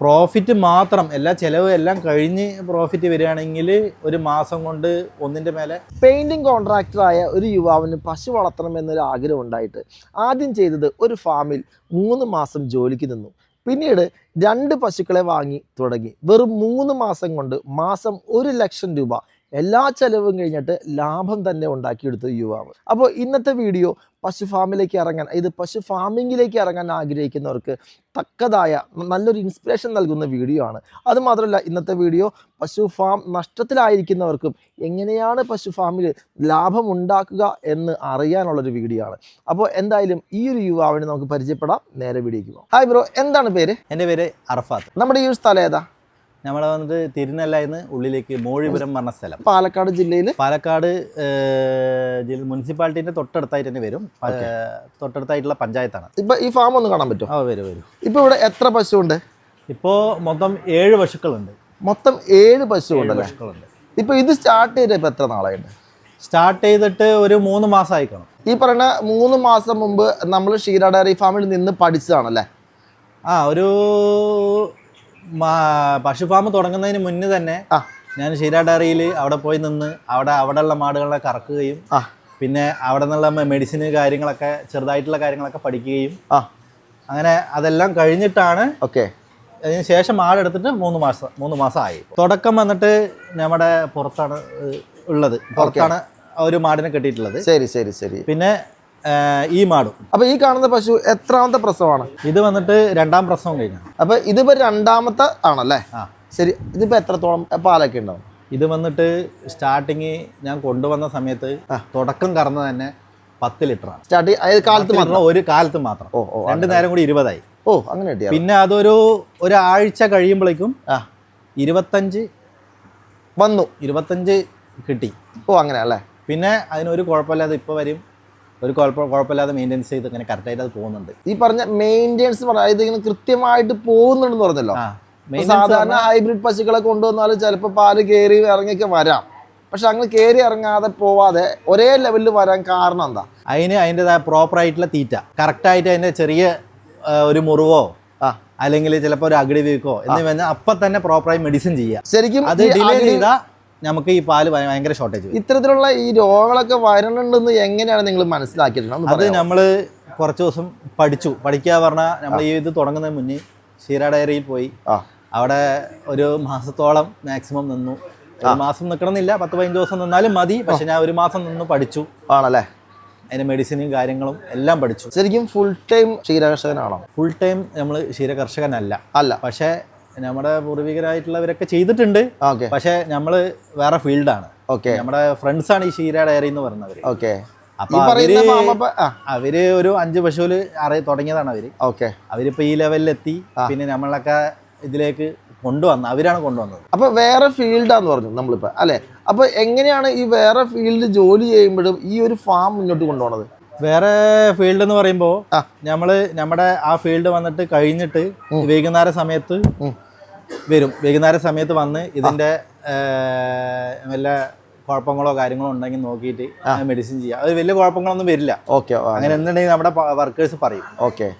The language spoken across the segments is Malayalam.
പ്രോഫിറ്റ് മാത്രം എല്ലാ ചിലവ് എല്ലാം കഴിഞ്ഞ് പ്രോഫിറ്റ് വരികയാണെങ്കിൽ ഒരു മാസം കൊണ്ട് ഒന്നിൻ്റെ മേലെ. പെയിന്റിംഗ് കോൺട്രാക്ടറായ ഒരു യുവാവിന് പശു വളർത്തണം എന്നൊരു ആഗ്രഹം ഉണ്ടായിട്ട് ആദ്യം ചെയ്തത് ഒരു ഫാമിൽ 3 മാസം ജോലിക്ക് നിന്നു. പിന്നീട് 2 പശുക്കളെ വാങ്ങി തുടങ്ങി. വെറും 3 മാസം കൊണ്ട് മാസം 1 ലക്ഷം രൂപ എല്ലാ ചെലവും കഴിഞ്ഞിട്ട് ലാഭം തന്നെ ഉണ്ടാക്കിയെടുത്ത യുവാവ്. അപ്പോൾ ഇന്നത്തെ വീഡിയോ പശു ഫാമിലേക്ക് ഇറങ്ങാൻ, പശു ഫാമിങ്ങിലേക്ക് ഇറങ്ങാൻ ആഗ്രഹിക്കുന്നവർക്ക് തക്കതായ നല്ലൊരു ഇൻസ്പിറേഷൻ നൽകുന്ന വീഡിയോ ആണ്. അതുമാത്രമല്ല ഇന്നത്തെ വീഡിയോ പശു ഫാം നഷ്ടത്തിലായിരിക്കുന്നവർക്കും എങ്ങനെയാണ് പശു ഫാമിൽ ലാഭം ഉണ്ടാക്കുക എന്ന് അറിയാനുള്ളൊരു വീഡിയോ ആണ്. അപ്പോൾ എന്തായാലും ഈ ഒരു യുവാവിനെ നമുക്ക് പരിചയപ്പെടാം. നേരെ വീഡിയോയ്ക്ക് പോകാം. ഹായ് ബ്രോ, എന്താണ് പേര്? എൻ്റെ പേര് അറഫാത്ത്. നമ്മുടെ ഈ ഒരു സ്ഥലം ഏതാ? നമ്മളെ വന്നിട്ട് തിരുനെല്ലായിന്ന് ഉള്ളിലേക്ക് മോഴിപുരം പറഞ്ഞ സ്ഥലം, പാലക്കാട് ജില്ലയിൽ. പാലക്കാട് മുനിസിപ്പാലിറ്റിന്റെ തൊട്ടടുത്തായിട്ട് തന്നെ വരും. തൊട്ടടുത്തായിട്ടുള്ള പഞ്ചായത്താണ്. ഇപ്പൊ ഈ ഫാം ഒന്ന് കാണാൻ പറ്റുമോ? വരും. ഇപ്പൊ ഇവിടെ എത്ര പശു ഉണ്ട്? ഇപ്പോൾ മൊത്തം 7 പശുക്കളുണ്ട്. മൊത്തം 7 പശു ഉണ്ടല്ലേ? പശുക്കളുണ്ട്. ഇപ്പൊ ഇത് സ്റ്റാർട്ട് ചെയ്ത് ഇപ്പൊ എത്ര നാളായിട്ട്? സ്റ്റാർട്ട് ചെയ്തിട്ട് ഒരു 3 മാസം ആയിക്കണം. ഈ പറയുന്ന 3 മാസം മുമ്പ് നമ്മൾ ക്ഷീര ഡയറി ഫാമിൽ നിന്ന് പഠിച്ചതാണല്ലേ? ഒരു പശു ഫാം തുടങ്ങുന്നതിന് മുന്നേ തന്നെ ഞാൻ ക്ഷീര ഡയറിയിൽ അവിടെ പോയി നിന്ന് അവിടെയുള്ള മാടുകളെ കറക്കുകയും പിന്നെ അവിടെ നിന്നുള്ള മെഡിസിന് കാര്യങ്ങളൊക്കെ ചെറുതായിട്ടുള്ള കാര്യങ്ങളൊക്കെ പഠിക്കുകയും അങ്ങനെ അതെല്ലാം കഴിഞ്ഞിട്ടാണ് അതിന് ശേഷം മാടെടുത്തിട്ട് 3 മാസം ആയി. തുടക്കം വന്നിട്ട് നമ്മുടെ പുറത്താണ് ഉള്ളത്. പുറത്താണ് ഒരു മാടിനെ കെട്ടിയിട്ടുള്ളത്. ശരി. പിന്നെ ഈ മാടും. അപ്പൊ ഈ കാണുന്ന പശു എത്രാമത്തെ പ്രസവമാണ്? ഇത് വന്നിട്ട് 2ാം പ്രസവം കഴിഞ്ഞു. അപ്പൊ ഇതിപ്പോ 2ാമത്തെ ആണല്ലേ? ശരി. ഇതിപ്പോ എത്രത്തോളം പാലൊക്കെ ഉണ്ടാവും? ഇത് വന്നിട്ട് സ്റ്റാർട്ടിങ് ഞാൻ കൊണ്ടുവന്ന സമയത്ത് തുടക്കം കറന്നത് തന്നെ 10 ലിറ്ററാണ്. ഒരു കാലത്ത് മാത്രം. 2 നേരം കൂടി 20ആയി. അങ്ങനെ. പിന്നെ അതൊരു ഒരാഴ്ച കഴിയുമ്പോഴേക്കും 25 വന്നു. 25 കിട്ടി. അങ്ങനെ അല്ലേ? പിന്നെ അതിനൊരു കുഴപ്പമില്ലാതെ ഇപ്പൊ വരും. ഒരു കുഴപ്പമില്ലാതെ മെയിൻ്റെനൻസ് ചെയ്ത് അങ്ങനെ കറക്റ്റായിട്ട് അത് പോകുന്നുണ്ട്. ഈ പറഞ്ഞ മെയിൻ്റെനൻസ് അതായത് ഇങ്ങനെ കൃത്യമായിട്ട് പോകുന്നുണ്ടെന്ന് പറഞ്ഞല്ലോ. സാധാരണ ഹൈബ്രിഡ് പശുക്കളെ കൊണ്ടുവന്നാലും ചിലപ്പോൾ പാല് കയറി ഇറങ്ങിയൊക്കെ വരാം. പക്ഷെ അങ്ങനെ കയറി ഇറങ്ങാതെ പോവാതെ ഒരേ ലെവലിൽ വരാൻ കാരണം എന്താ? അതിൻ്റെതായ പ്രോപ്പറായിട്ടുള്ള തീറ്റ കറക്റ്റായിട്ട് അതിൻ്റെ ചെറിയ ഒരു മുറിവോ അല്ലെങ്കിൽ ചിലപ്പോൾ ഒരു അകിടി വീക്കോ എന്നിവ അപ്പം തന്നെ പ്രോപ്പറായി മെഡിസിൻ ചെയ്യുക. ശരിക്കും അത് ഡിലേ ചെയ്താൽ നമുക്ക് ഈ പാല് ഭയങ്കര ഷോർട്ടേജ്. ഇത്തരത്തിലുള്ള ഈ രോഗങ്ങളൊക്കെ വരണുണ്ടെന്ന് എങ്ങനെയാണ് നിങ്ങൾ മനസ്സിലാക്കിയിട്ടുള്ളത്? അത് നമ്മൾ കുറച്ച് ദിവസം പഠിക്കുക പറഞ്ഞാൽ നമ്മൾ ഈ ഇത് തുടങ്ങുന്നതിന് മുന്നേ ക്ഷീര ഡയറിയിൽ പോയി അവിടെ ഒരു മാസത്തോളം മാക്സിമം നിന്നു. 1 മാസം നിൽക്കണമെന്നില്ല, 10-15 ദിവസം നിന്നാലും മതി. പക്ഷെ ഞാൻ 1 മാസം നിന്ന് പഠിച്ചു. ആണല്ലേ? അതിൻ്റെ മെഡിസിനും കാര്യങ്ങളും എല്ലാം പഠിച്ചു. ശരിക്കും ഫുൾ ടൈം ക്ഷീരകർഷകനാണോ? ഫുൾ ടൈം നമ്മൾ ക്ഷീരകർഷകനല്ല. പക്ഷേ നമ്മുടെ പൂർവികരായിട്ടുള്ളവരൊക്കെ ചെയ്തിട്ടുണ്ട്. പക്ഷെ നമ്മള് വേറെ ഫീൽഡാണ്. നമ്മുടെ ഫ്രണ്ട്സ് ആണ് ഈ ക്ഷീര ഡയറി എന്ന് പറഞ്ഞവര്. അപ്പൊ അവര് ഒരു 5 പശുവില് തുടങ്ങിയതാണ് അവര്. അവരിപ്പോ ഈ ലെവലിലെത്തി. പിന്നെ നമ്മളൊക്കെ ഇതിലേക്ക് അവരാണ് കൊണ്ടുവന്നത്. അപ്പൊ വേറെ ഫീൽഡാന്ന് പറഞ്ഞു നമ്മളിപ്പോ അല്ലെ? അപ്പൊ എങ്ങനെയാണ് ഈ വേറെ ഫീൽഡ് ജോലി ചെയ്യുമ്പോഴും ഈ ഒരു ഫാം മുന്നോട്ട് കൊണ്ടുപോകുന്നത്? വേറെ ഫീൽഡ് എന്ന് പറയുമ്പോൾ നമ്മുടെ ആ ഫീൽഡ് വന്നിട്ട് കഴിഞ്ഞിട്ട് വൈകുന്നേര സമയത്ത് വന്ന് ഇതിന്റെ വല്ല കുഴപ്പങ്ങളോ കാര്യങ്ങളോ ഉണ്ടെങ്കിൽ നോക്കിയിട്ട് മെഡിസിൻ ചെയ്യാം. അത് വലിയ കുഴപ്പങ്ങളൊന്നും വരില്ല. അങ്ങനെ എന്തുണ്ടെങ്കിൽ നമ്മുടെ വർക്കേഴ്സ് പറയും.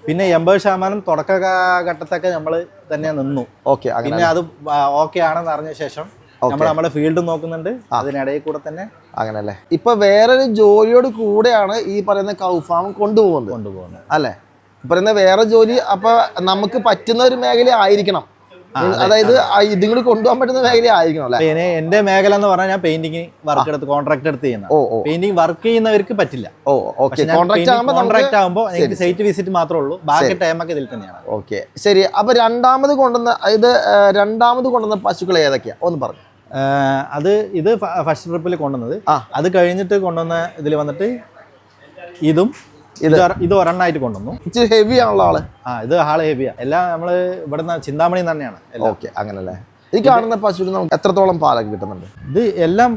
പിന്നെ 80% തുടക്ക ഘട്ടത്തൊക്കെ നമ്മൾ തന്നെ നിന്നു. പിന്നെ അത് ഓക്കെ ആണെന്ന് അറിഞ്ഞ ശേഷം നമ്മൾ നമ്മുടെ ഫീൽഡ് നോക്കുന്നുണ്ട്. അതിനിടയിൽ കൂടെ തന്നെ അങ്ങനല്ലേ? ഇപ്പൊ വേറൊരു ജോലിയോട് കൂടെയാണ് ഈ പറയുന്ന കൗ ഫാം കൊണ്ടുപോകുന്നത് അല്ലെ? പറയുന്ന വേറെ ജോലി അപ്പൊ നമുക്ക് പറ്റുന്ന ഒരു മേഖല ആയിരിക്കണം. അതായത് ഇതും കൂടി കൊണ്ടുപോകാൻ പറ്റുന്ന മേഖല ആയിരിക്കണം അല്ലെ? എന്റെ മേഖല എന്ന് പറഞ്ഞാൽ ഞാൻ പെയിന്റിങ് വർക്ക് എടുത്ത് കോൺട്രാക്ട് എടുത്ത് ചെയ്യുന്ന. പെയിന്റിങ് വർക്ക് ചെയ്യുന്നവർക്ക് പറ്റില്ല. കോൺട്രാക്ട് ആകുമ്പോൾ എനിക്ക് സൈറ്റ് വിസിറ്റ് മാത്രമേ ഉള്ളൂ. ബാക്കി ടൈമൊക്കെ ഇതിൽ തന്നെയാണ്. ശരി. അപ്പൊ രണ്ടാമത് കൊണ്ടുവന്ന പശുക്കൾ ഏതൊക്കെയാ ഒന്ന് പറഞ്ഞു? ഇത് ഫസ്റ്റ് ട്രിപ്പിൽ കൊണ്ടുവന്നത്. അത് കഴിഞ്ഞിട്ട് കൊണ്ടുവന്ന ഇതിൽ വന്നിട്ട് ഇത് ഒരെണ്ണായിട്ട് കൊണ്ടുവന്നു. ഹെവി ആണല്ലോ ആള്. ഇത് ആള് ഹെവിയാ. എല്ലാം നമ്മള് ഇവിടുന്ന് ചിന്താമണി തന്നെയാണ്. അങ്ങനല്ലേ? ഈ കാണുന്ന പശുവിന് നമുക്ക് എത്രത്തോളം പാലൊക്കെ കിട്ടുന്നുണ്ട്? ഇത് എല്ലാം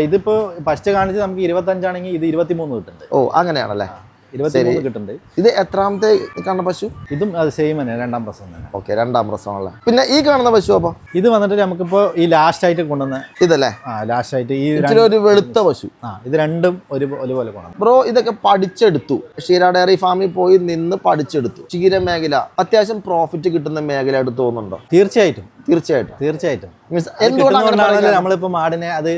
ഇതിപ്പോ ഫസ്റ്റ് കാണിച്ച് നമുക്ക് 25 ആണെങ്കിൽ ഇത് 23 കിട്ടുന്നുണ്ട്. അങ്ങനെയാണല്ലേ? 23 കിട്ടുന്നുണ്ട്. ഇത് എത്രാമത്തെ കാണുന്ന പശു? ഇതും അത് സെയിം തന്നെ, രണ്ടാം പ്രസവം തന്നെ. ഓക്കെ, രണ്ടാം പ്രസവമുള്ള. പിന്നെ ഈ കാണുന്ന പശു അപ്പൊ ഇത് വന്നിട്ട് നമുക്കിപ്പോ ഈ ലാസ്റ്റ് ആയിട്ട് കൊണ്ടുവന്ന ഇതല്ലേ? ലാസ്റ്റ് ആയിട്ട് ഈ ഒരു വെളുത്ത പശു. ഇത് രണ്ടും ഒരുപോലെ കൊണ്ടുവന്നു. ബ്രോ ഇതൊക്കെ പഠിച്ചെടുത്തു, ക്ഷീര ഡയറി ഫാമിൽ പോയി നിന്ന് പഠിച്ചെടുത്തു. ക്ഷീര മേഖല അത്യാവശ്യം പ്രോഫിറ്റ് കിട്ടുന്ന മേഖലയായിട്ട് തോന്നുന്നുണ്ടോ? തീർച്ചയായിട്ടും. മീൻസ് എന്തുകൊണ്ടാണ് നമ്മളിപ്പോ മാടിനെ അത്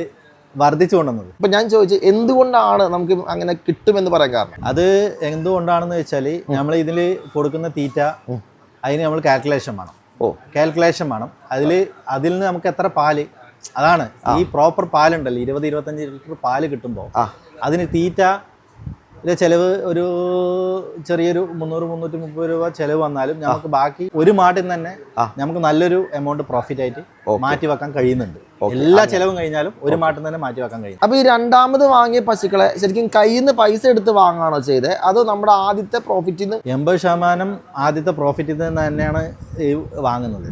വർദ്ധിച്ചു കൊണ്ടുവന്നത്? ഇപ്പൊ ഞാൻ ചോദിച്ചു എന്തുകൊണ്ടാണ് നമുക്ക് അങ്ങനെ കിട്ടുമെന്ന് പറയാൻ കാരണം? അത് എന്തുകൊണ്ടാണെന്ന് വെച്ചാൽ നമ്മൾ ഇതിൽ കൊടുക്കുന്ന തീറ്റ അതിന് നമ്മൾ കാൽക്കുലേഷൻ വേണം. അതിൽ നിന്ന് നമുക്ക് എത്ര പാല്, അതാണ് ഈ പ്രോപ്പർ പാലുണ്ടല്ലോ, 20-25 ലിറ്റർ പാല് കിട്ടുമ്പോൾ അതിന് തീറ്റ ചെലവ് ഒരു ചെറിയൊരു 300-330 രൂപ ചെലവ് വന്നാലും നമുക്ക് ബാക്കി ഒരു മാട്ടിൽ നിന്ന് തന്നെ നമുക്ക് നല്ലൊരു എമൗണ്ട് പ്രോഫിറ്റ് ആയിട്ട് മാറ്റി വെക്കാൻ കഴിയുന്നുണ്ട്. എല്ലാ ചെലവും കഴിഞ്ഞാലും ഒരു മാട്ടിൽ തന്നെ മാറ്റി വെക്കാൻ കഴിയും. അപ്പൊ ഈ രണ്ടാമത് വാങ്ങിയ പശുക്കളെ ശരിക്കും കയ്യിൽ നിന്ന് പൈസ എടുത്ത് വാങ്ങാണോ ചെയ്തത്, അതോ നമ്മുടെ ആദ്യത്തെ പ്രോഫിറ്റിൽ നിന്ന്? 80% ആദ്യത്തെ പ്രോഫിറ്റിൽ നിന്ന് തന്നെയാണ് വാങ്ങുന്നത്.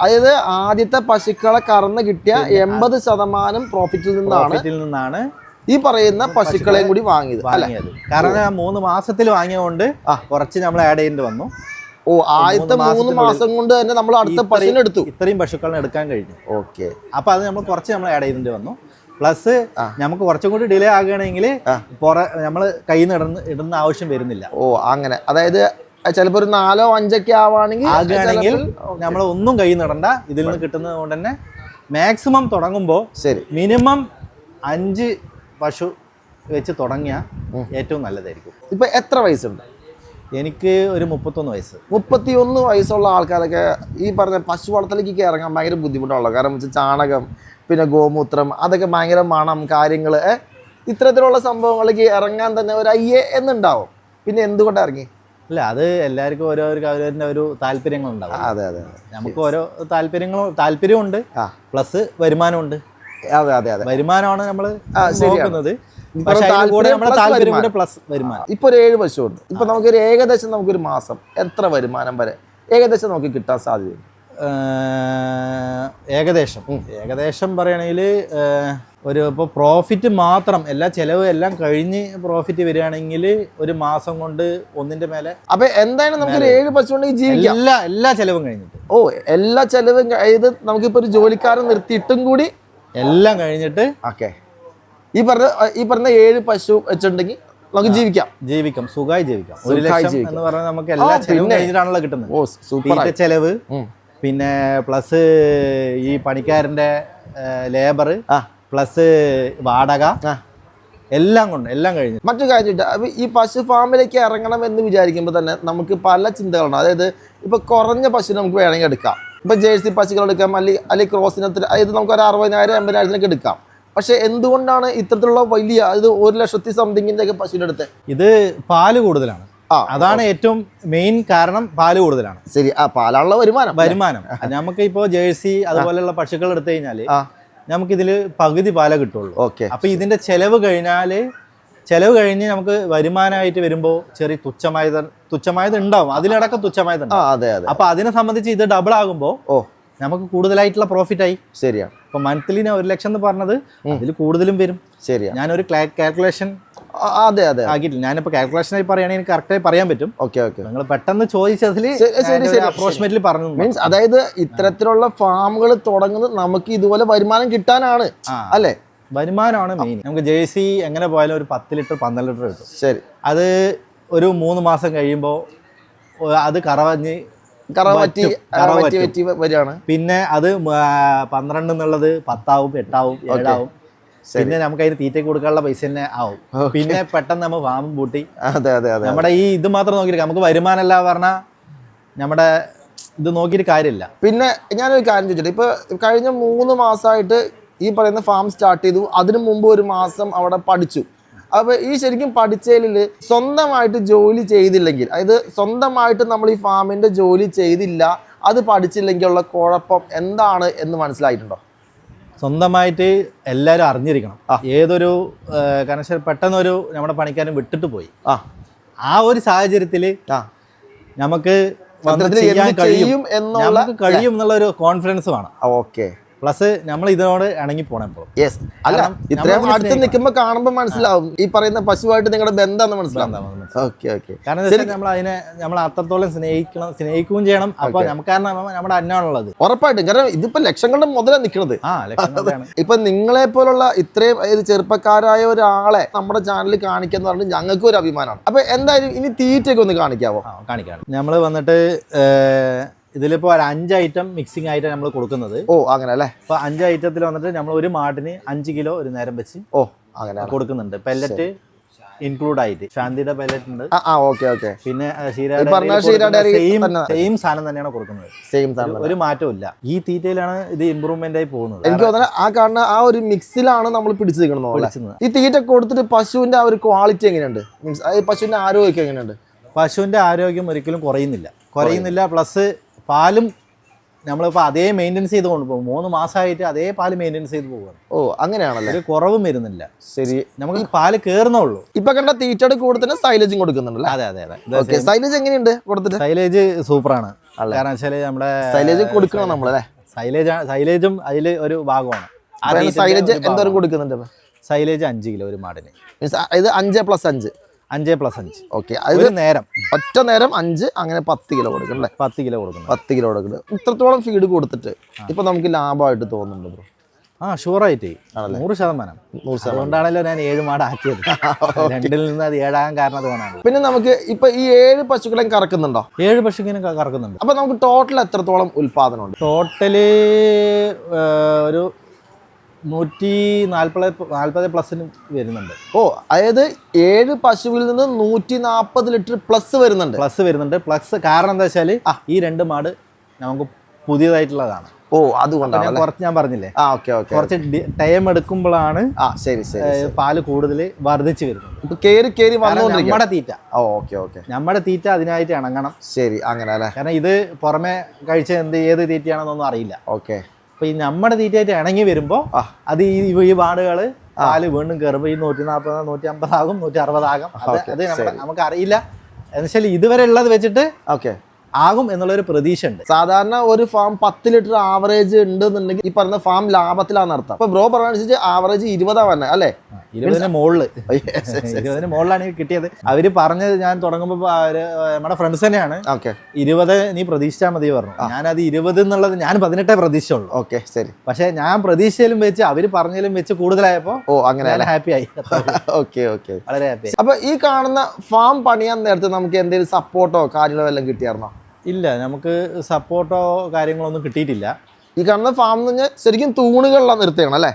അതായത് ആദ്യത്തെ പശുക്കളെ കറന്ന് കിട്ടിയ 80% പ്രോഫിറ്റിൽ നിന്നാണ് ഈ പറയുന്ന പശുക്കളെയും കൂടി വാങ്ങിയത്. കാരണം 3 മാസത്തിൽ വാങ്ങിയതുകൊണ്ട് കുറച്ച് നമ്മൾ ആഡ് ചെയ്യേണ്ടി വന്നു. ആദ്യത്തെ 3 മാസം കൊണ്ട് തന്നെ നമ്മൾ അടുത്ത പശുവിനെ എടുത്തു. ഇത്രയും പശുക്കളെ എടുക്കാൻ കഴിഞ്ഞു. ഓക്കെ, അപ്പൊ അത് നമ്മൾ കുറച്ച് നമ്മൾ ആഡ് ചെയ്യേണ്ടി വന്നു. പ്ലസ് നമുക്ക് കുറച്ചും കൂടി ഡിലേ ആകുകയാണെങ്കിൽ നമ്മൾ കയ്യിൽ നിന്ന് ഇടുന്ന ആവശ്യം വരുന്നില്ല. അങ്ങനെ. അതായത് ചിലപ്പോ ഒരു 4-5 ആവുകയാണെങ്കിൽ നമ്മൾ ഒന്നും കയ്യിൽ നിന്ന് ഇടണ്ട. ഇതിൽ നിന്ന് കിട്ടുന്നത് കൊണ്ട് തന്നെ മാക്സിമം തുടങ്ങുമ്പോൾ മിനിമം 5 പശു വെച്ച് തുടങ്ങിയ ഏറ്റവും നല്ലതായിരിക്കും. ഇപ്പൊ എത്ര വയസ്സുണ്ട്? എനിക്ക് ഒരു 31 വയസ്സ്. 31 വയസ്സുള്ള ആൾക്കാരൊക്കെ ഈ പറഞ്ഞ പശു വളർത്തലേക്ക് ഇറങ്ങാൻ ഭയങ്കര ബുദ്ധിമുട്ടുള്ള കാരണം വെച്ചാൽ ചാണകം, പിന്നെ ഗോമൂത്രം, അതൊക്കെ ഭയങ്കര മണം, കാര്യങ്ങൾ, ഇത്തരത്തിലുള്ള സംഭവങ്ങളിലേക്ക് ഇറങ്ങാൻ തന്നെ ഒരു അയ്യേ എന്നുണ്ടാവും. പിന്നെ എന്തുകൊണ്ട് ഇറങ്ങി? അല്ല, അത് എല്ലാവർക്കും ഓരോരുടെ ഒരു താല്പര്യങ്ങളുണ്ടാവും. അതെ, നമുക്ക് ഓരോ താല്പര്യമുണ്ട്, പ്ലസ് വരുമാനമുണ്ട്. അതെ, വരുമാനമാണ് നമ്മൾ നോക്കുന്നത്. ഇപ്പൊ ഒരു 7 പശു ഉണ്ട്. ഇപ്പൊ നമുക്കൊരു ഏകദേശം നമുക്കൊരു മാസം എത്ര വരുമാനം വരെ ഏകദേശം നമുക്ക് കിട്ടാൻ സാധ്യതയുണ്ട്? ഏകദേശം പറയുകയാണെങ്കിൽ ഇപ്പോൾ പ്രോഫിറ്റ് മാത്രം എല്ലാ ചെലവ് എല്ലാം കഴിഞ്ഞ് പ്രോഫിറ്റ് വരികയാണെങ്കിൽ ഒരു മാസം കൊണ്ട് 1ന്റെ മേലെ. അപ്പൊ എന്തായാലും നമുക്കൊരു 7 പശു ഉണ്ടെങ്കിൽ ജീവിക്കാം. എല്ലാ ചെലവും കഴിഞ്ഞിട്ട്. എല്ലാ ചെലവും കഴിഞ്ഞത് നമുക്കിപ്പോ ഒരു ജോലിക്കാരൻ നിർത്തിയിട്ടും കൂടി എല്ലാം കഴിഞ്ഞിട്ട് ഈ പറഞ്ഞ 7 പശു വെച്ചിട്ടുണ്ടെങ്കിൽ നമുക്ക് ജീവിക്കാം, സുഖമായി ജീവിക്കാം. 1 ലക്ഷം എന്ന് പറഞ്ഞാൽ നമുക്ക് എല്ലാ ചെലവും കഴിഞ്ഞിട്ടാണല്ലോ കിട്ടുന്നത്. ചെലവ്, പിന്നെ പ്ലസ് ഈ പണിക്കാരന്റെ ലേബർ, പ്ലസ് വാടക, എല്ലാം കഴിഞ്ഞു. മറ്റു കാര്യം, ഈ പശു ഫാമിലേക്ക് ഇറങ്ങണം എന്ന് വിചാരിക്കുമ്പോൾ തന്നെ നമുക്ക് പല ചിന്തകളുണ്ട്. അതായത് ഇപ്പൊ കുറഞ്ഞ പശു നമുക്ക് വേണമെങ്കിൽ എടുക്കാം. ഇപ്പൊ ജേഴ്സി പശുക്കൾ എടുക്കാം, അല്ലെങ്കിൽ ക്രോസിനത്തിൽ, അതായത് നമുക്ക് ഒരു 60,000-80,000 എടുക്കാം. പക്ഷെ എന്തുകൊണ്ടാണ് ഇത്തരത്തിലുള്ള വലിയ, അതായത് 1,00,000 സംതിങ്ങിന്റെ ഒക്കെ പശുവിന്റെ അടുത്ത്? ഇത് പാല് കൂടുതലാണ്. അതാണ് ഏറ്റവും മെയിൻ കാരണം. പാല് കൂടുതലാണ്. ശരി, പാലുള്ള വരുമാനം നമുക്ക് ഇപ്പോ ജേഴ്സി അതുപോലെയുള്ള പശുക്കൾ എടുത്തു കഴിഞ്ഞാല് നമുക്കിതില് പകുതി പാല കിട്ടുള്ളൂ. അപ്പൊ ഇതിന്റെ ചെലവ് കഴിഞ്ഞ് നമുക്ക് വരുമാനമായിട്ട് വരുമ്പോൾ ചെറിയ തുച്ഛമായത് ഉണ്ടാവും. അതിലടക്കം തുച്ഛമായത് ഉണ്ടാവും. അപ്പൊ അതിനെ സംബന്ധിച്ച് ഇത് ഡബിൾ ആകുമ്പോൾ നമുക്ക് കൂടുതലായിട്ടുള്ള പ്രോഫിറ്റ് ആയി. ശരിയാണ്. ഇപ്പൊ മന്ത്ലി 1 ലക്ഷം എന്ന് പറഞ്ഞത് അതിൽ കൂടുതലും വരും. ശരിയാണ്. ഞാനൊരു കാൽക്കുലേഷൻ ആക്കിയിട്ടില്ല. ഞാനിപ്പോ കാൽക്കുലേഷനായി പറയുകയാണെങ്കിൽ എനിക്ക് കറക്റ്റായി പറയാൻ പറ്റും. നിങ്ങൾ പെട്ടെന്ന് ചോദിച്ചതിൽ അപ്രോക്സിമേറ്റ്ലി പറഞ്ഞു. മീൻസ് അതായത് ഇത്തരത്തിലുള്ള ഫാമുകൾ തുടങ്ങുന്നത് നമുക്ക് ഇതുപോലെ വരുമാനം കിട്ടാനാണ്, അല്ലേ? വരുമാനമാണ് മെയിൻ. നമുക്ക് ജേഴ്സി എങ്ങനെ പോയാലും ഒരു 10 ലിറ്റർ 12 ലിറ്റർ കിട്ടും. ശരി. അത് ഒരു 3 മാസം കഴിയുമ്പോൾ അത് കറവറ്റി വരികയാണ്. പിന്നെ അത് 12 എന്നുള്ളത് 10 ആവും, 8 ആവും, 7 ആവും. പിന്നെ നമുക്ക് അതിന് തീറ്റയ്ക്ക് കൊടുക്കാനുള്ള പൈസ തന്നെ ആവും. പിന്നെ പെട്ടെന്ന് നമ്മൾ ഫാമും പൂട്ടി നമ്മുടെ ഈ ഇത് മാത്രം നോക്കിയിരിക്കാം. നമുക്ക് വരുമാനമല്ല പറഞ്ഞാൽ നമ്മുടെ ഇത് നോക്കിയിട്ട് കാര്യമില്ല. പിന്നെ ഞാനൊരു കാര്യം ചോദിച്ചിട്ട്, ഇപ്പൊ കഴിഞ്ഞ 3 മാസമായിട്ട് ഈ പറയുന്ന ഫാം സ്റ്റാർട്ട് ചെയ്തു. അതിനു മുമ്പ് 1 മാസം അവിടെ പഠിച്ചു. അപ്പോൾ ഈ ശരിക്കും പഠിച്ചതിൽ സ്വന്തമായിട്ട് ജോലി ചെയ്തില്ലെങ്കിൽ, അതായത് സ്വന്തമായിട്ട് നമ്മൾ ഈ ഫാമിൻ്റെ ജോലി ചെയ്തില്ല, അത് പഠിച്ചില്ലെങ്കിൽ ഉള്ള കുഴപ്പം എന്താണ് എന്ന് മനസ്സിലായിട്ടുണ്ടോ? സ്വന്തമായിട്ട് എല്ലാവരും അറിഞ്ഞിരിക്കണം. ഏതൊരു കാരണം പെട്ടെന്നൊരു നമ്മുടെ പണിക്കാരൻ വിട്ടിട്ട് പോയി, ആ ഒരു സാഹചര്യത്തിൽ നമുക്ക് കഴിയും എന്നുള്ള ഒരു കോൺഫിഡൻസ് വേണം. പ്ലസ് നമ്മൾ ഇതിനോട് ഇണങ്ങി പോണം ഇപ്പോൾ. യെസ്, അല്ല ഇത്രയും അടുത്ത് നിൽക്കുമ്പോൾ കാണുമ്പോൾ മനസ്സിലാവും ഈ പറയുന്ന പശുവായിട്ട് നിങ്ങളുടെ ബന്ധം മനസ്സിലാവും. Okay okay. കാരണം നമ്മൾ അത്രത്തോളം സ്നേഹിക്കുകയും ചെയ്യണം. അപ്പൊ നമുക്ക് കാരണം നമ്മുടെ അന്നമാണുള്ളത്. ഉറപ്പായിട്ടും, കാരണം ഇതിപ്പോ ലക്ഷങ്ങളുടെ മുതലാണ് നിൽക്കുന്നത്. ഇപ്പൊ നിങ്ങളെ പോലുള്ള ഇത്രയും ചെറുപ്പക്കാരായ ഒരാളെ നമ്മുടെ ചാനലിൽ കാണിക്കാന്ന് പറഞ്ഞാൽ ഞങ്ങൾക്ക് ഒരു അഭിമാനമാണ്. അപ്പൊ എന്തായാലും ഇനി തീറ്റയൊക്കെ ഒന്ന് കാണിക്കാവോ? കാണിക്കാം. നമ്മൾ വന്നിട്ട് ഇതിലിപ്പോ ഒരു 5 ഐറ്റം മിക്സിംഗ് ആയിട്ട് നമ്മൾ കൊടുക്കുന്നത്. ഓ അങ്ങനെ അല്ലേ? അപ്പൊ 5 ഐറ്റത്തിൽ വന്നിട്ട് നമ്മൾ ഒരു മാട്ടിന് 5 കിലോ ഒരു നേരം വെച്ച് അങ്ങനെ കൊടുക്കുന്നുണ്ട്. പെല്ലറ്റ് ഇൻക്ലൂഡ് ആയിട്ട് ശാന്തിയുടെ പെല്ലറ്റ് ഉണ്ട്. പിന്നെ സെയിം സാധനം തന്നെയാണ് കൊടുക്കുന്നത്. ഒരു മാറ്റവും ഇല്ല. ഈ തീറ്റയിലാണ് ഇത് ഇമ്പ്രൂവ്മെന്റ് ആയി പോകുന്നത്. എനിക്ക് തോന്നുന്നത് ആ കാണുന്ന ആ ഒരു മിക്സിലാണ് നമ്മൾ പിടിച്ചു നിൽക്കുന്നത്. ഈ തീറ്റ കൊടുത്തിട്ട് പശുവിന്റെ ആ ഒരു ക്വാളിറ്റി എങ്ങനെയുണ്ട്? മീൻസ് പശുവിന്റെ ആരോഗ്യം എങ്ങനെയുണ്ട്? പശുവിന്റെ ആരോഗ്യം ഒരിക്കലും കുറയുന്നില്ല. പ്ലസ് പാലും നമ്മളിപ്പോൾ അതേ മെയിൻ്റെനൻസ് ചെയ്ത് കൊണ്ടുപോകും. 3 മാസമായിട്ട് അതേ പാല് മെയിൻ്റെനൻസ് ചെയ്ത് പോവുകയാണ്. അങ്ങനെയാണല്ലോ. ഒരു കുറവും വരുന്നില്ല. ശരി, നമുക്ക് പാല് കേറുന്നുള്ളൂ. ഇപ്പൊ കണ്ട തീറ്റയുടെ കൂടെ തന്നെ സൈലേജും കൊടുക്കുന്നുണ്ടല്ലോ. അതെ. സൈലേജ് എങ്ങനെയുണ്ട് കൊടുത്തിട്ട്? സൈലേജ് സൂപ്പറാണ്. കാരണം വെച്ചാല് നമ്മുടെ സൈലേജ് കൊടുക്കണം നമ്മളല്ലേ. സൈലേജും അതിൽ ഒരു ഭാഗമാണ്. സൈലേജ് എന്തോരം കൊടുക്കുന്നുണ്ട്? സൈലേജ് 5 കിലോ ഒരു മാടിന്. ഇത് 5+5. 5+5. ഓക്കെ. അത് നേരം ഒറ്റ നേരം 5, അങ്ങനെ 10 കിലോ കൊടുക്കണം. 10 കിലോ കൊടുക്കണം. 10 കിലോ കൊടുക്കുന്നത്. ഇത്രത്തോളം ഫീഡ് കൊടുത്തിട്ട് ഇപ്പൊ നമുക്ക് ലാഭമായിട്ട് തോന്നുന്നുണ്ട് ബ്രോ? ഷുവറായിട്ട് 100%. അതുകൊണ്ടാണല്ലോ ഞാൻ 7 മാട് ആക്കിയത്. 2-ൽ നിന്ന് അത് 7 ആകാൻ കാരണം അതുകൊണ്ടാണ്. പിന്നെ നമുക്ക് ഇപ്പൊ ഈ 7 പശുക്കളെയും കറക്കുന്നുണ്ടോ? 7 പശുക്കളെയും കറക്കുന്നുണ്ട്. അപ്പൊ നമുക്ക് ടോട്ടൽ എത്രത്തോളം ഉൽപാദനം ഉണ്ട്? ടോട്ടല് ഒരു 140+ വരുന്നുണ്ട്. അതായത് 7 പശുവിൽ നിന്ന് 140 ലിറ്റർ പ്ലസ് വരുന്നുണ്ട്. പ്ലസ് കാരണം എന്താ വെച്ചാല് ഈ 2 മാട് നമുക്ക് പുതിയതായിട്ടുള്ളതാണ്. അതുകൊണ്ടാണ് കുറച്ച് ഞാൻ പറഞ്ഞില്ലേ, കുറച്ച് ടൈം എടുക്കുമ്പോഴാണ് പാല് കൂടുതൽ വർദ്ധിച്ചു വരുന്നത്. നമ്മുടെ തീറ്റ അതിനായിട്ട് ഇണങ്ങണം. ശരി, അങ്ങനെ അല്ലേ? കാരണം ഇത് പുറമെ കഴിച്ച ഏത് തീറ്റയാണെന്നൊന്നും അറിയില്ല. അപ്പൊ ഈ നമ്മുടെ തീറ്റയായിട്ട് ഇണങ്ങി വരുമ്പോ അത് ഈ പാടുകള് പാല് വീണ്ടും കയറുമ്പോ ഈ 140, 150 ആകും, 160 ആകും. അത് നമുക്ക് അറിയില്ല. എന്നുവെച്ചാൽ ഇതുവരെ ഉള്ളത് വെച്ചിട്ട് ആകും എന്നുള്ളൊരു പ്രതീക്ഷ ഉണ്ട്. സാധാരണ ഒരു ഫാം 10 ലിറ്റർ ആവറേജ് ഉണ്ടെന്നുണ്ടെങ്കിൽ ഈ പറഞ്ഞ ഫാം ലാഭത്തിലാണ് നടത്താം. അപ്പൊ ബ്രോ പറഞ്ഞനുസരിച്ച് ആവറേജ് 20 വന്നെ അല്ലേ? 20-ന് മുകളിലാണ് കിട്ടിയത്. അവര് പറഞ്ഞത് ഞാൻ തുടങ്ങുമ്പോ നമ്മുടെ ഫ്രണ്ട്സ് തന്നെയാണ് 20 നീ പ്രതീക്ഷിച്ചാൽ മതി പറഞ്ഞു. ഞാനത് 20 എന്നുള്ളത് ഞാൻ 18 പ്രതീക്ഷിച്ചുള്ളൂ. ശരി. പക്ഷെ ഞാൻ പ്രതീക്ഷയിലും വെച്ച് അവര് പറഞ്ഞതിലും വെച്ച് കൂടുതലായപ്പോ അങ്ങനെ ഹാപ്പി ആയി. വളരെ ഹാപ്പി. അപ്പൊ ഈ കാണുന്ന ഫാം പണിയാൻ നേരത്തെ നമുക്ക് എന്തെങ്കിലും സപ്പോർട്ടോ കാര്യങ്ങളോ എല്ലാം കിട്ടിയായിരുന്നോ? ഇല്ല, നമുക്ക് സപ്പോർട്ടോ കാര്യങ്ങളൊന്നും കിട്ടിയിട്ടില്ല. ഈ കാണുന്ന ഫാം എന്ന് പറഞ്ഞാൽ ശരിക്കും തൂണുകളിലാണ് നിർത്തിയാണ് അല്ലേ?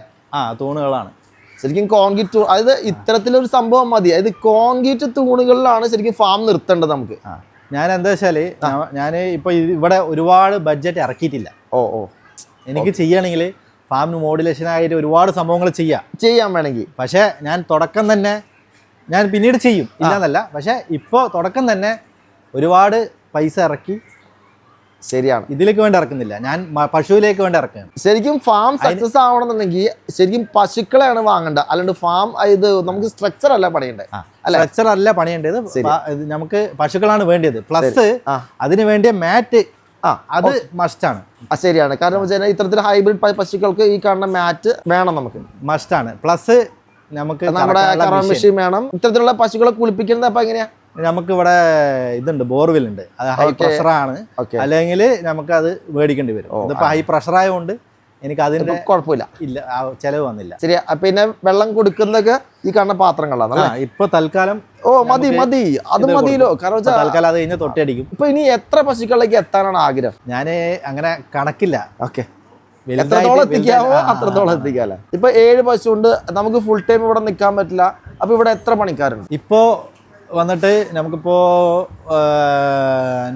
തൂണുകളാണ് ശരിക്കും കോൺക്രീറ്റ്. അതായത് ഇത്തരത്തിലൊരു സംഭവം മതി. അതായത് കോൺക്രീറ്റ് തൂണുകളിലാണ് ശരിക്കും ഫാം നിർത്തേണ്ടത് നമുക്ക്. ഞാൻ എന്താ വെച്ചാല് ഞാൻ ഇപ്പൊ ഇവിടെ ഒരുപാട് ബഡ്ജറ്റ് ഇറക്കിയിട്ടില്ല. എനിക്ക് ചെയ്യണമെങ്കിൽ ഫാമിന് മോഡുലേഷൻ ആയിട്ട് ഒരുപാട് സംഭവങ്ങൾ ചെയ്യാൻ വേണമെങ്കിൽ. പക്ഷെ ഞാൻ തുടക്കം തന്നെ ഞാൻ പിന്നീട് ചെയ്യും, ഇല്ലെന്നല്ല. പക്ഷെ ഇപ്പോൾ തുടക്കം തന്നെ ഒരുപാട് പൈസ ഇറക്കി. ശരിയാണ്. ഇതിലേക്ക് വേണ്ടി ഇറക്കുന്നില്ല, ഞാൻ പശുവിലേക്ക് വേണ്ടി ഇറക്കുകയാണ്. ശരിക്കും ഫാം സക്സസ് ആവണമെന്നുണ്ടെങ്കിൽ ശരിക്കും പശുക്കളെയാണ് വാങ്ങേണ്ടത്, അല്ലാണ്ട് ഫാം ഇത് നമുക്ക് സ്ട്രക്ചർ അല്ല പണിയേണ്ടത്. സ്ട്രക്ചർ അല്ല പണിയേണ്ടത്, നമുക്ക് പശുക്കളാണ് വേണ്ടത്. പ്ലസ് അതിന് വേണ്ടിയ മാറ്റ് അത് മസ്റ്റാണ്. ശരിയാണ്. കാരണം ഇത്തരത്തിൽ ഹൈബ്രിഡ് പശുക്കൾക്ക് ഈ കാണുന്ന മാറ്റ് വേണം, നമുക്ക് മസ്റ്റാണ്. പ്ലസ് നമുക്ക് നമ്മുടെ മെഷീൻ വേണം. ഇത്തരത്തിലുള്ള പശുക്കളെ കുളിപ്പിക്കുന്നത് അപ്പൊ എങ്ങനെയാ? നമുക്കിവിടെ ഇതുണ്ട്, ബോർവെൽ ഉണ്ട്. അത് ഹൈ പ്രഷറാണ്, അല്ലെങ്കിൽ നമുക്ക് അത് മേടിക്കേണ്ടി വരും. ഇതിപ്പോ ഹൈ പ്രഷർ ആയതുകൊണ്ട് എനിക്ക് അതിന്റെ കുഴപ്പമില്ല, ഇല്ല, ചെലവ് വന്നില്ല. ശരി. പിന്നെ വെള്ളം കൊടുക്കുന്നതൊക്കെ ഈ കാണുന്ന പാത്രങ്ങളാണ് ഇപ്പൊ തൽക്കാലം. മതി അത് മതിയല്ലോ. കാരണം തൽക്കാലം അത് കഴിഞ്ഞാൽ തൊട്ടടിക്കും. ഇപ്പൊ ഇനി എത്ര പശുക്കളിലേക്ക് എത്താനാണ് ആഗ്രഹം? ഞാന് അങ്ങനെ കണക്കില്ല. എത്രത്തോളം എത്തിക്കാവോ അത്രത്തോളം എത്തിക്കാല്ലേ. ഇപ്പൊ 7 പശു ഉണ്ട്, നമുക്ക് ഫുൾ ടൈം ഇവിടെ നിൽക്കാൻ പറ്റില്ല. അപ്പൊ ഇവിടെ എത്ര പണിക്കാരുണ്ട് ഇപ്പോ വന്നിട്ട്? നമുക്കിപ്പോ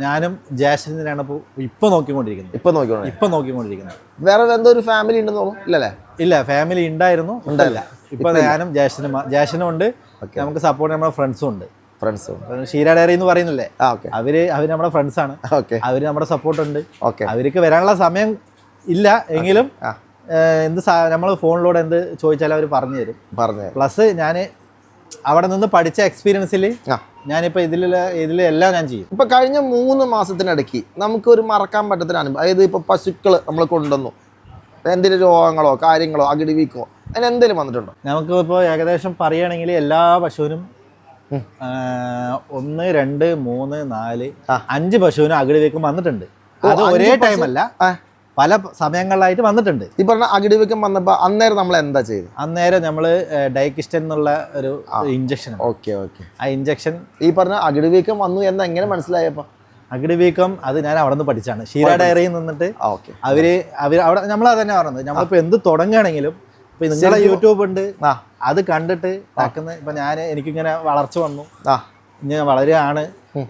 ഞാനും ജാസ്മിനാണ് ഇപ്പൊ നോക്കിക്കൊണ്ടിരിക്കുന്നത്. വേറെ എന്തോ ഒരു ഫാമിലി ഉണ്ടെന്ന് തോന്നുന്നു, ഇല്ലല്ലേ? ഇല്ല, ഫാമിലി ഉണ്ടായിരുന്നു, ഇപ്പൊ ഞാനും ജാസ്മിനും ഉണ്ട്. നമുക്ക് സപ്പോർട്ട് നമ്മുടെ ഫ്രണ്ട്സും ഉണ്ട്. ഷീര ഡയറി എന്ന് പറയുന്നില്ലേ, അവര് നമ്മുടെ ഫ്രണ്ട്സ് ആണ്. അവര് നമ്മുടെ സപ്പോർട്ട് ഉണ്ട്. അവർക്ക് വരാനുള്ള സമയം ഇല്ല എങ്കിലും നമ്മൾ ഫോണിലൂടെ എന്ത് ചോദിച്ചാലും അവർ പറഞ്ഞു തരും. പ്ലസ് ഞാൻ അവിടെ നിന്ന് പഠിച്ച എക്സ്പീരിയൻസിൽ ഞാനിപ്പോൾ ഇതിലെല്ലാം ഞാൻ ചെയ്യും. ഇപ്പൊ കഴിഞ്ഞ 3 മാസത്തിനിടയ്ക്ക് നമുക്ക് ഒരു മറക്കാൻ പറ്റാത്തൊരു അനുഭവം, അതായത് ഇപ്പൊ പശുക്കൾ നമ്മൾ കൊണ്ടുവന്നു, എന്തെങ്കിലും രോഗങ്ങളോ കാര്യങ്ങളോ അകിടി വീക്കോ അങ്ങനെ എന്തെങ്കിലും വന്നിട്ടുണ്ടോ? നമുക്ക് ഇപ്പോൾ ഏകദേശം പറയുകയാണെങ്കിൽ എല്ലാ പശുവിനും 1, 2, 3, 4, 5 പശുവിനും അകിടി വീക്കം വന്നിട്ടുണ്ട്. അത് ഒരേ ടൈമല്ല, പല സമയങ്ങളിലായിട്ട് വന്നിട്ടുണ്ട്. ഈ പറഞ്ഞ അകിടി വീക്കം വന്നപ്പോൾ അന്നേരം നമ്മൾ എന്താ ചെയ്ത്? അന്നേരം നമ്മൾ ഡൈക്കിസ്റ്റൻ എന്നുള്ള ഒരു ഇഞ്ചക്ഷൻ. Okay okay. ആ ഇഞ്ചക്ഷൻ ഈ പറഞ്ഞ അകിടി വീക്കം വന്നു എന്ന് എങ്ങനെ മനസ്സിലായപ്പോൾ? അകിടി വീക്കം അത് ഞാൻ അവിടെ നിന്ന് പഠിച്ചാണ്. ഷീല ഡയറിയിൽ നിന്നിട്ട് ഓക്കെ. അവര് അവിടെ നമ്മളത് തന്നെ പറഞ്ഞത്. നമ്മളിപ്പോൾ എന്ത് തുടങ്ങുകയാണെങ്കിലും ഇപ്പൊ നിങ്ങളെ യൂട്യൂബ് ഉണ്ട്, അത് കണ്ടിട്ട് ആക്കുന്ന. ഇപ്പൊ എനിക്കിങ്ങനെ വളർച്ച വന്നു, ഇങ്ങനെ വളരെയാണ്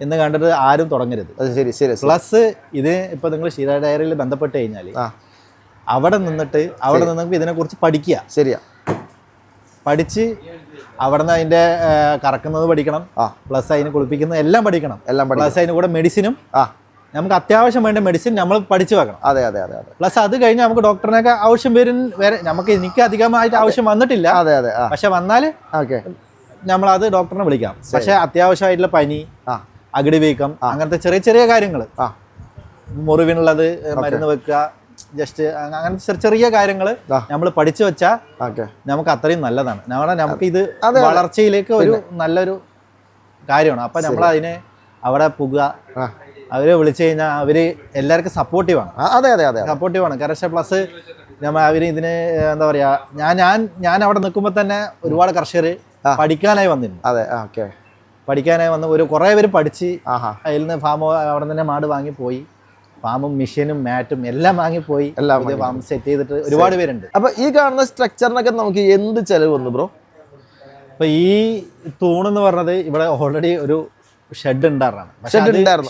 എന്ന് കണ്ടിട്ട് ആരും തുടങ്ങരുത്. ശരി ശരി. പ്ലസ് ഇത് ഇപ്പൊ നിങ്ങൾ ഷീല ഡയറിയിൽ ബന്ധപ്പെട്ട് കഴിഞ്ഞാൽ അവിടെ നിന്ന് ഇതിനെ കുറിച്ച് പഠിക്കുക. ശരിയാ. പഠിച്ച് അവിടെ നിന്ന് അതിന്റെ കറക്കുന്നത് പഠിക്കണം, പ്ലസ് അതിന് കുളിപ്പിക്കുന്നത് എല്ലാം പഠിക്കണം. പ്ലസ് അതിന് കൂടെ മെഡിസിനും നമുക്ക് അത്യാവശ്യം വേണ്ട മെഡിസിൻ നമ്മൾ പഠിച്ചു വെക്കണം. അതെ അതെ അതെ. പ്ലസ് അത് കഴിഞ്ഞ് നമുക്ക് ഡോക്ടറിനൊക്കെ ആവശ്യം എനിക്ക് അധികമായിട്ട് ആവശ്യം വന്നിട്ടില്ല. അതെ അതെ. പക്ഷെ വന്നാൽ നമ്മളത് ഡോക്ടറിനെ വിളിക്കാം. പക്ഷെ അത്യാവശ്യമായിട്ടുള്ള പനി, അകിടി വീക്കം, അങ്ങനത്തെ ചെറിയ ചെറിയ കാര്യങ്ങൾ, മുറിവിനുള്ളത് മരുന്ന് വെക്കുക, ജസ്റ്റ് അങ്ങനത്തെ ചെറിയ ചെറിയ കാര്യങ്ങൾ നമ്മൾ പഠിച്ചു വെച്ചാൽ നമുക്ക് അത്രയും നല്ലതാണ്. നമുക്ക് ഇത് വളർച്ചയിലേക്ക് ഒരു നല്ലൊരു കാര്യമാണ്. അപ്പൊ നമ്മൾ അതിനെ അവിടെ പോകുക, അവരെ വിളിച്ചു കഴിഞ്ഞാൽ അവര് എല്ലാവർക്കും സപ്പോർട്ടീവാണ്. അതെ അതെ അതെ, സപ്പോർട്ടീവാണ്. കർഷക പ്ലസ് അവര് ഇതിന് എന്താ പറയാ, ഞാൻ അവിടെ നിൽക്കുമ്പോൾ തന്നെ ഒരുപാട് കർഷകർ പഠിക്കാനായി വന്നിരുന്നു. അതെ, ഓക്കെ. പഠിക്കാനായി വന്ന് കുറേ പേര് പഠിച്ച് അതിൽ നിന്ന് അവിടെ തന്നെ മാട് വാങ്ങിപ്പോയി. ഫാമും മെഷീനും മാറ്റും എല്ലാം വാങ്ങിപ്പോയി, ഫാം സെറ്റ് ചെയ്തിട്ട് ഒരുപാട് പേരുണ്ട്. അപ്പൊ ഈ കാണുന്ന സ്ട്രക്ചറിനൊക്കെ നമുക്ക് എന്ത് ചെലവ് വന്നു ബ്രോ? അപ്പൊ ഈ തൂണെന്ന് പറഞ്ഞത് ഇവിടെ ഓൾറെഡി ഒരു ഷെഡ് ഉണ്ടായിരുന്നു.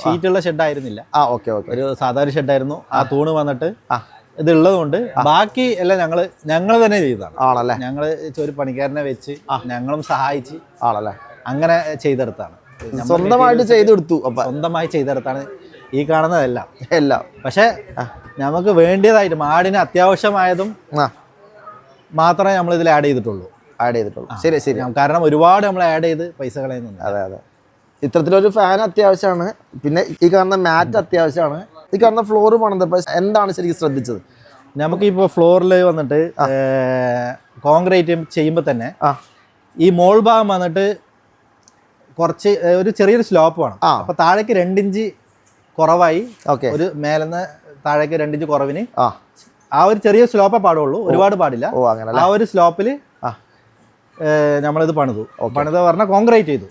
ഷീറ്റുള്ള ഷെഡ് ആയിരുന്നില്ല, ഒരു സാധാരണ ഷെഡായിരുന്നു. ആ തൂണ് വന്നിട്ട് ഇത് ഉള്ളതുകൊണ്ട് ബാക്കി എല്ലാം ഞങ്ങൾ തന്നെ ചെയ്തതാണ്. ആണല്ലേ? ഞങ്ങൾ ഒരു പണിക്കാരനെ വെച്ച് ഞങ്ങളും സഹായിച്ച് അങ്ങനെ ചെയ്തെടുത്താണ്. സ്വന്തമായിട്ട് ചെയ്തെടുത്തു. സ്വന്തമായി ചെയ്തെടുത്താണ് ഈ കാണുന്നതെല്ലാം എല്ലാം. പക്ഷെ നമുക്ക് വേണ്ടിയതായിട്ട് മാടിന് അത്യാവശ്യമായതും മാത്രമേ നമ്മൾ ഇതിൽ ആഡ് ചെയ്തിട്ടുള്ളൂ. ശരി ശരി. കാരണം ഒരുപാട് നമ്മൾ ആഡ് ചെയ്ത് പൈസ കളയുന്നുണ്ട്. അതെ അതെ. ഇത്തരത്തിലൊരു ഫാൻ അത്യാവശ്യമാണ്, പിന്നെ ഈ കാണുന്ന മാറ്റ് അത്യാവശ്യമാണ്, ഈ കാണുന്ന ഫ്ലോർ പണിതപ്പോൾ എന്താണ് ശരിക്കും ശ്രദ്ധിച്ചത്? നമുക്കിപ്പോൾ ഫ്ലോറിൽ വന്നിട്ട് കോൺക്രീറ്റ് ചെയ്യുമ്പോൾ തന്നെ ഈ മോൾ ഭാഗം വന്നിട്ട് കുറച്ച് ഒരു ചെറിയൊരു സ്ലോപ്പ് വേണം. അപ്പൊ താഴേക്ക് 2 ഇഞ്ച് കുറവായി, ഒരു മേലെന്ന് താഴേക്ക് 2 ഇഞ്ച് കുറവിന് ആ ഒരു ചെറിയ സ്ലോപ്പേ പാടുള്ളൂ, ഒരുപാട് പാടില്ല. ആ ഒരു സ്ലോപ്പില് നമ്മളിത് പണിത് പറഞ്ഞാൽ കോൺക്രീറ്റ് ചെയ്തു.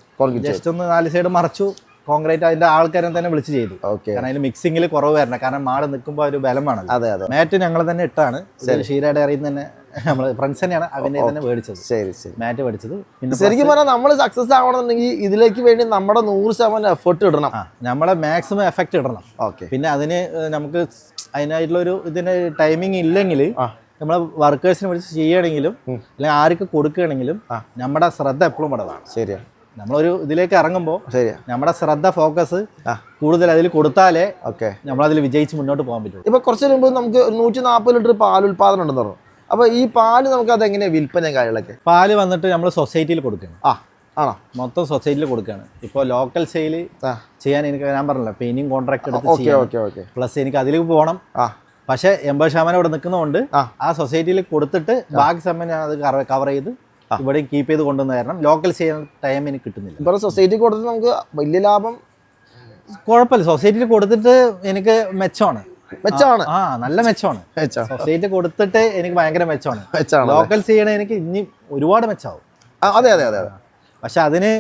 ജസ്റ്റ് ഒന്ന് 4 സൈഡ് മറച്ചു, കോൺക്രീറ്റ് അതിന്റെ ആൾക്കാരെ തന്നെ വിളിച്ച് ചെയ്തു. കാരണം അതിൽ മിക്സിംഗിൽ കുറവ് വരണം, കാരണം മാട് നിൽക്കുമ്പോൾ ഒരു ബലമാണല്ലോ. അതെ അതെ. മാറ്റ് ഞങ്ങൾ തന്നെ ഇട്ടാണ്, ഷീല ഡയറിയിൽ തന്നെ നമ്മൾ ഫ്രണ്ട്സ് തന്നെയാണ് അവനെ തന്നെ മേടിച്ചത്. ശരി ശരി. മാറ്റ് മേടിച്ചത്. പിന്നെ ശരിക്കും പറഞ്ഞാൽ നമ്മൾ സക്സസ് ആവണമെന്നുണ്ടെങ്കിൽ ഇതിലേക്ക് വേണ്ടി നമ്മുടെ 100% എഫേർട്ട് ഇടണം, നമ്മളെ മാക്സിമം എഫക്റ്റ് ഇടണം. പിന്നെ അതിന് നമുക്ക് അതിനായിട്ടുള്ളൊരു ഇതിന് ടൈമിങ് ഇല്ലെങ്കിൽ നമ്മൾ വർക്കേഴ്സിനെ വിളിച്ച് ചെയ്യണമെങ്കിലും അല്ലെങ്കിൽ ആർക്ക് കൊടുക്കുകയാണെങ്കിലും നമ്മുടെ ശ്രദ്ധ എപ്പോഴും പെടതാണ്. ശരിയാണ്. നമ്മളൊരു ഇതിലേക്ക് ഇറങ്ങുമ്പോൾ നമ്മുടെ ശ്രദ്ധ ഫോക്കസ് കൂടുതൽ അതിൽ കൊടുത്താലേ നമ്മളതിൽ വിജയിച്ച് മുന്നോട്ട് പോകാൻ പറ്റും. ഇപ്പൊ കുറച്ച് മുമ്പ് നമുക്ക് 140 ലിറ്റർ പാൽ ഉൽപാദനം ഉണ്ടെന്ന് പറഞ്ഞു. അപ്പൊ ഈ പാല് നമുക്ക് അതെങ്ങനെയാണ് വിൽപ്പന കാര്യങ്ങളൊക്കെ? പാല് വന്നിട്ട് നമ്മൾ സൊസൈറ്റിയിൽ കൊടുക്കുകയാണ്. ആണോ? മൊത്തം സൊസൈറ്റിയിൽ കൊടുക്കുകയാണ്. ഇപ്പോൾ ലോക്കൽ സെയിൽ ചെയ്യാൻ ഞാൻ പറഞ്ഞല്ലോ, പെയിന്റിങ് കോൺട്രാക്ട് എടുത്ത് പ്ലസ് എനിക്ക് അതിലേക്ക് പോകണം. പക്ഷെ 80% ഇവിടെ നിൽക്കുന്നതുകൊണ്ട് ആ സൊസൈറ്റിയിൽ കൊടുത്തിട്ട് ബാക്കി സമയം ഞാൻ അത് കവർ ചെയ്ത് ഇവിടെ കീപ്പ് ചെയ്ത് കൊണ്ടുവന്ന് തരണം. ലോക്കൽ ചെയ്യാൻ ടൈം എനിക്ക് കിട്ടുന്നില്ല. ഇപ്പോൾ സൊസൈറ്റി കൊടുത്തിട്ട് നമുക്ക് വലിയ ലാഭം കുഴപ്പമില്ല. സൊസൈറ്റിയിൽ കൊടുത്തിട്ട് എനിക്ക് മെച്ചമാണ്. നല്ല മെച്ചമാണ്. സൊസൈറ്റി കൊടുത്തിട്ട് എനിക്ക് ഭയങ്കര മെച്ചമാണ്. ലോക്കൽ ചെയ്യണേ എനിക്ക് ഇനി ഒരുപാട് മെച്ചമാവും. അതെ അതെ അതെ. പക്ഷെ അതിന്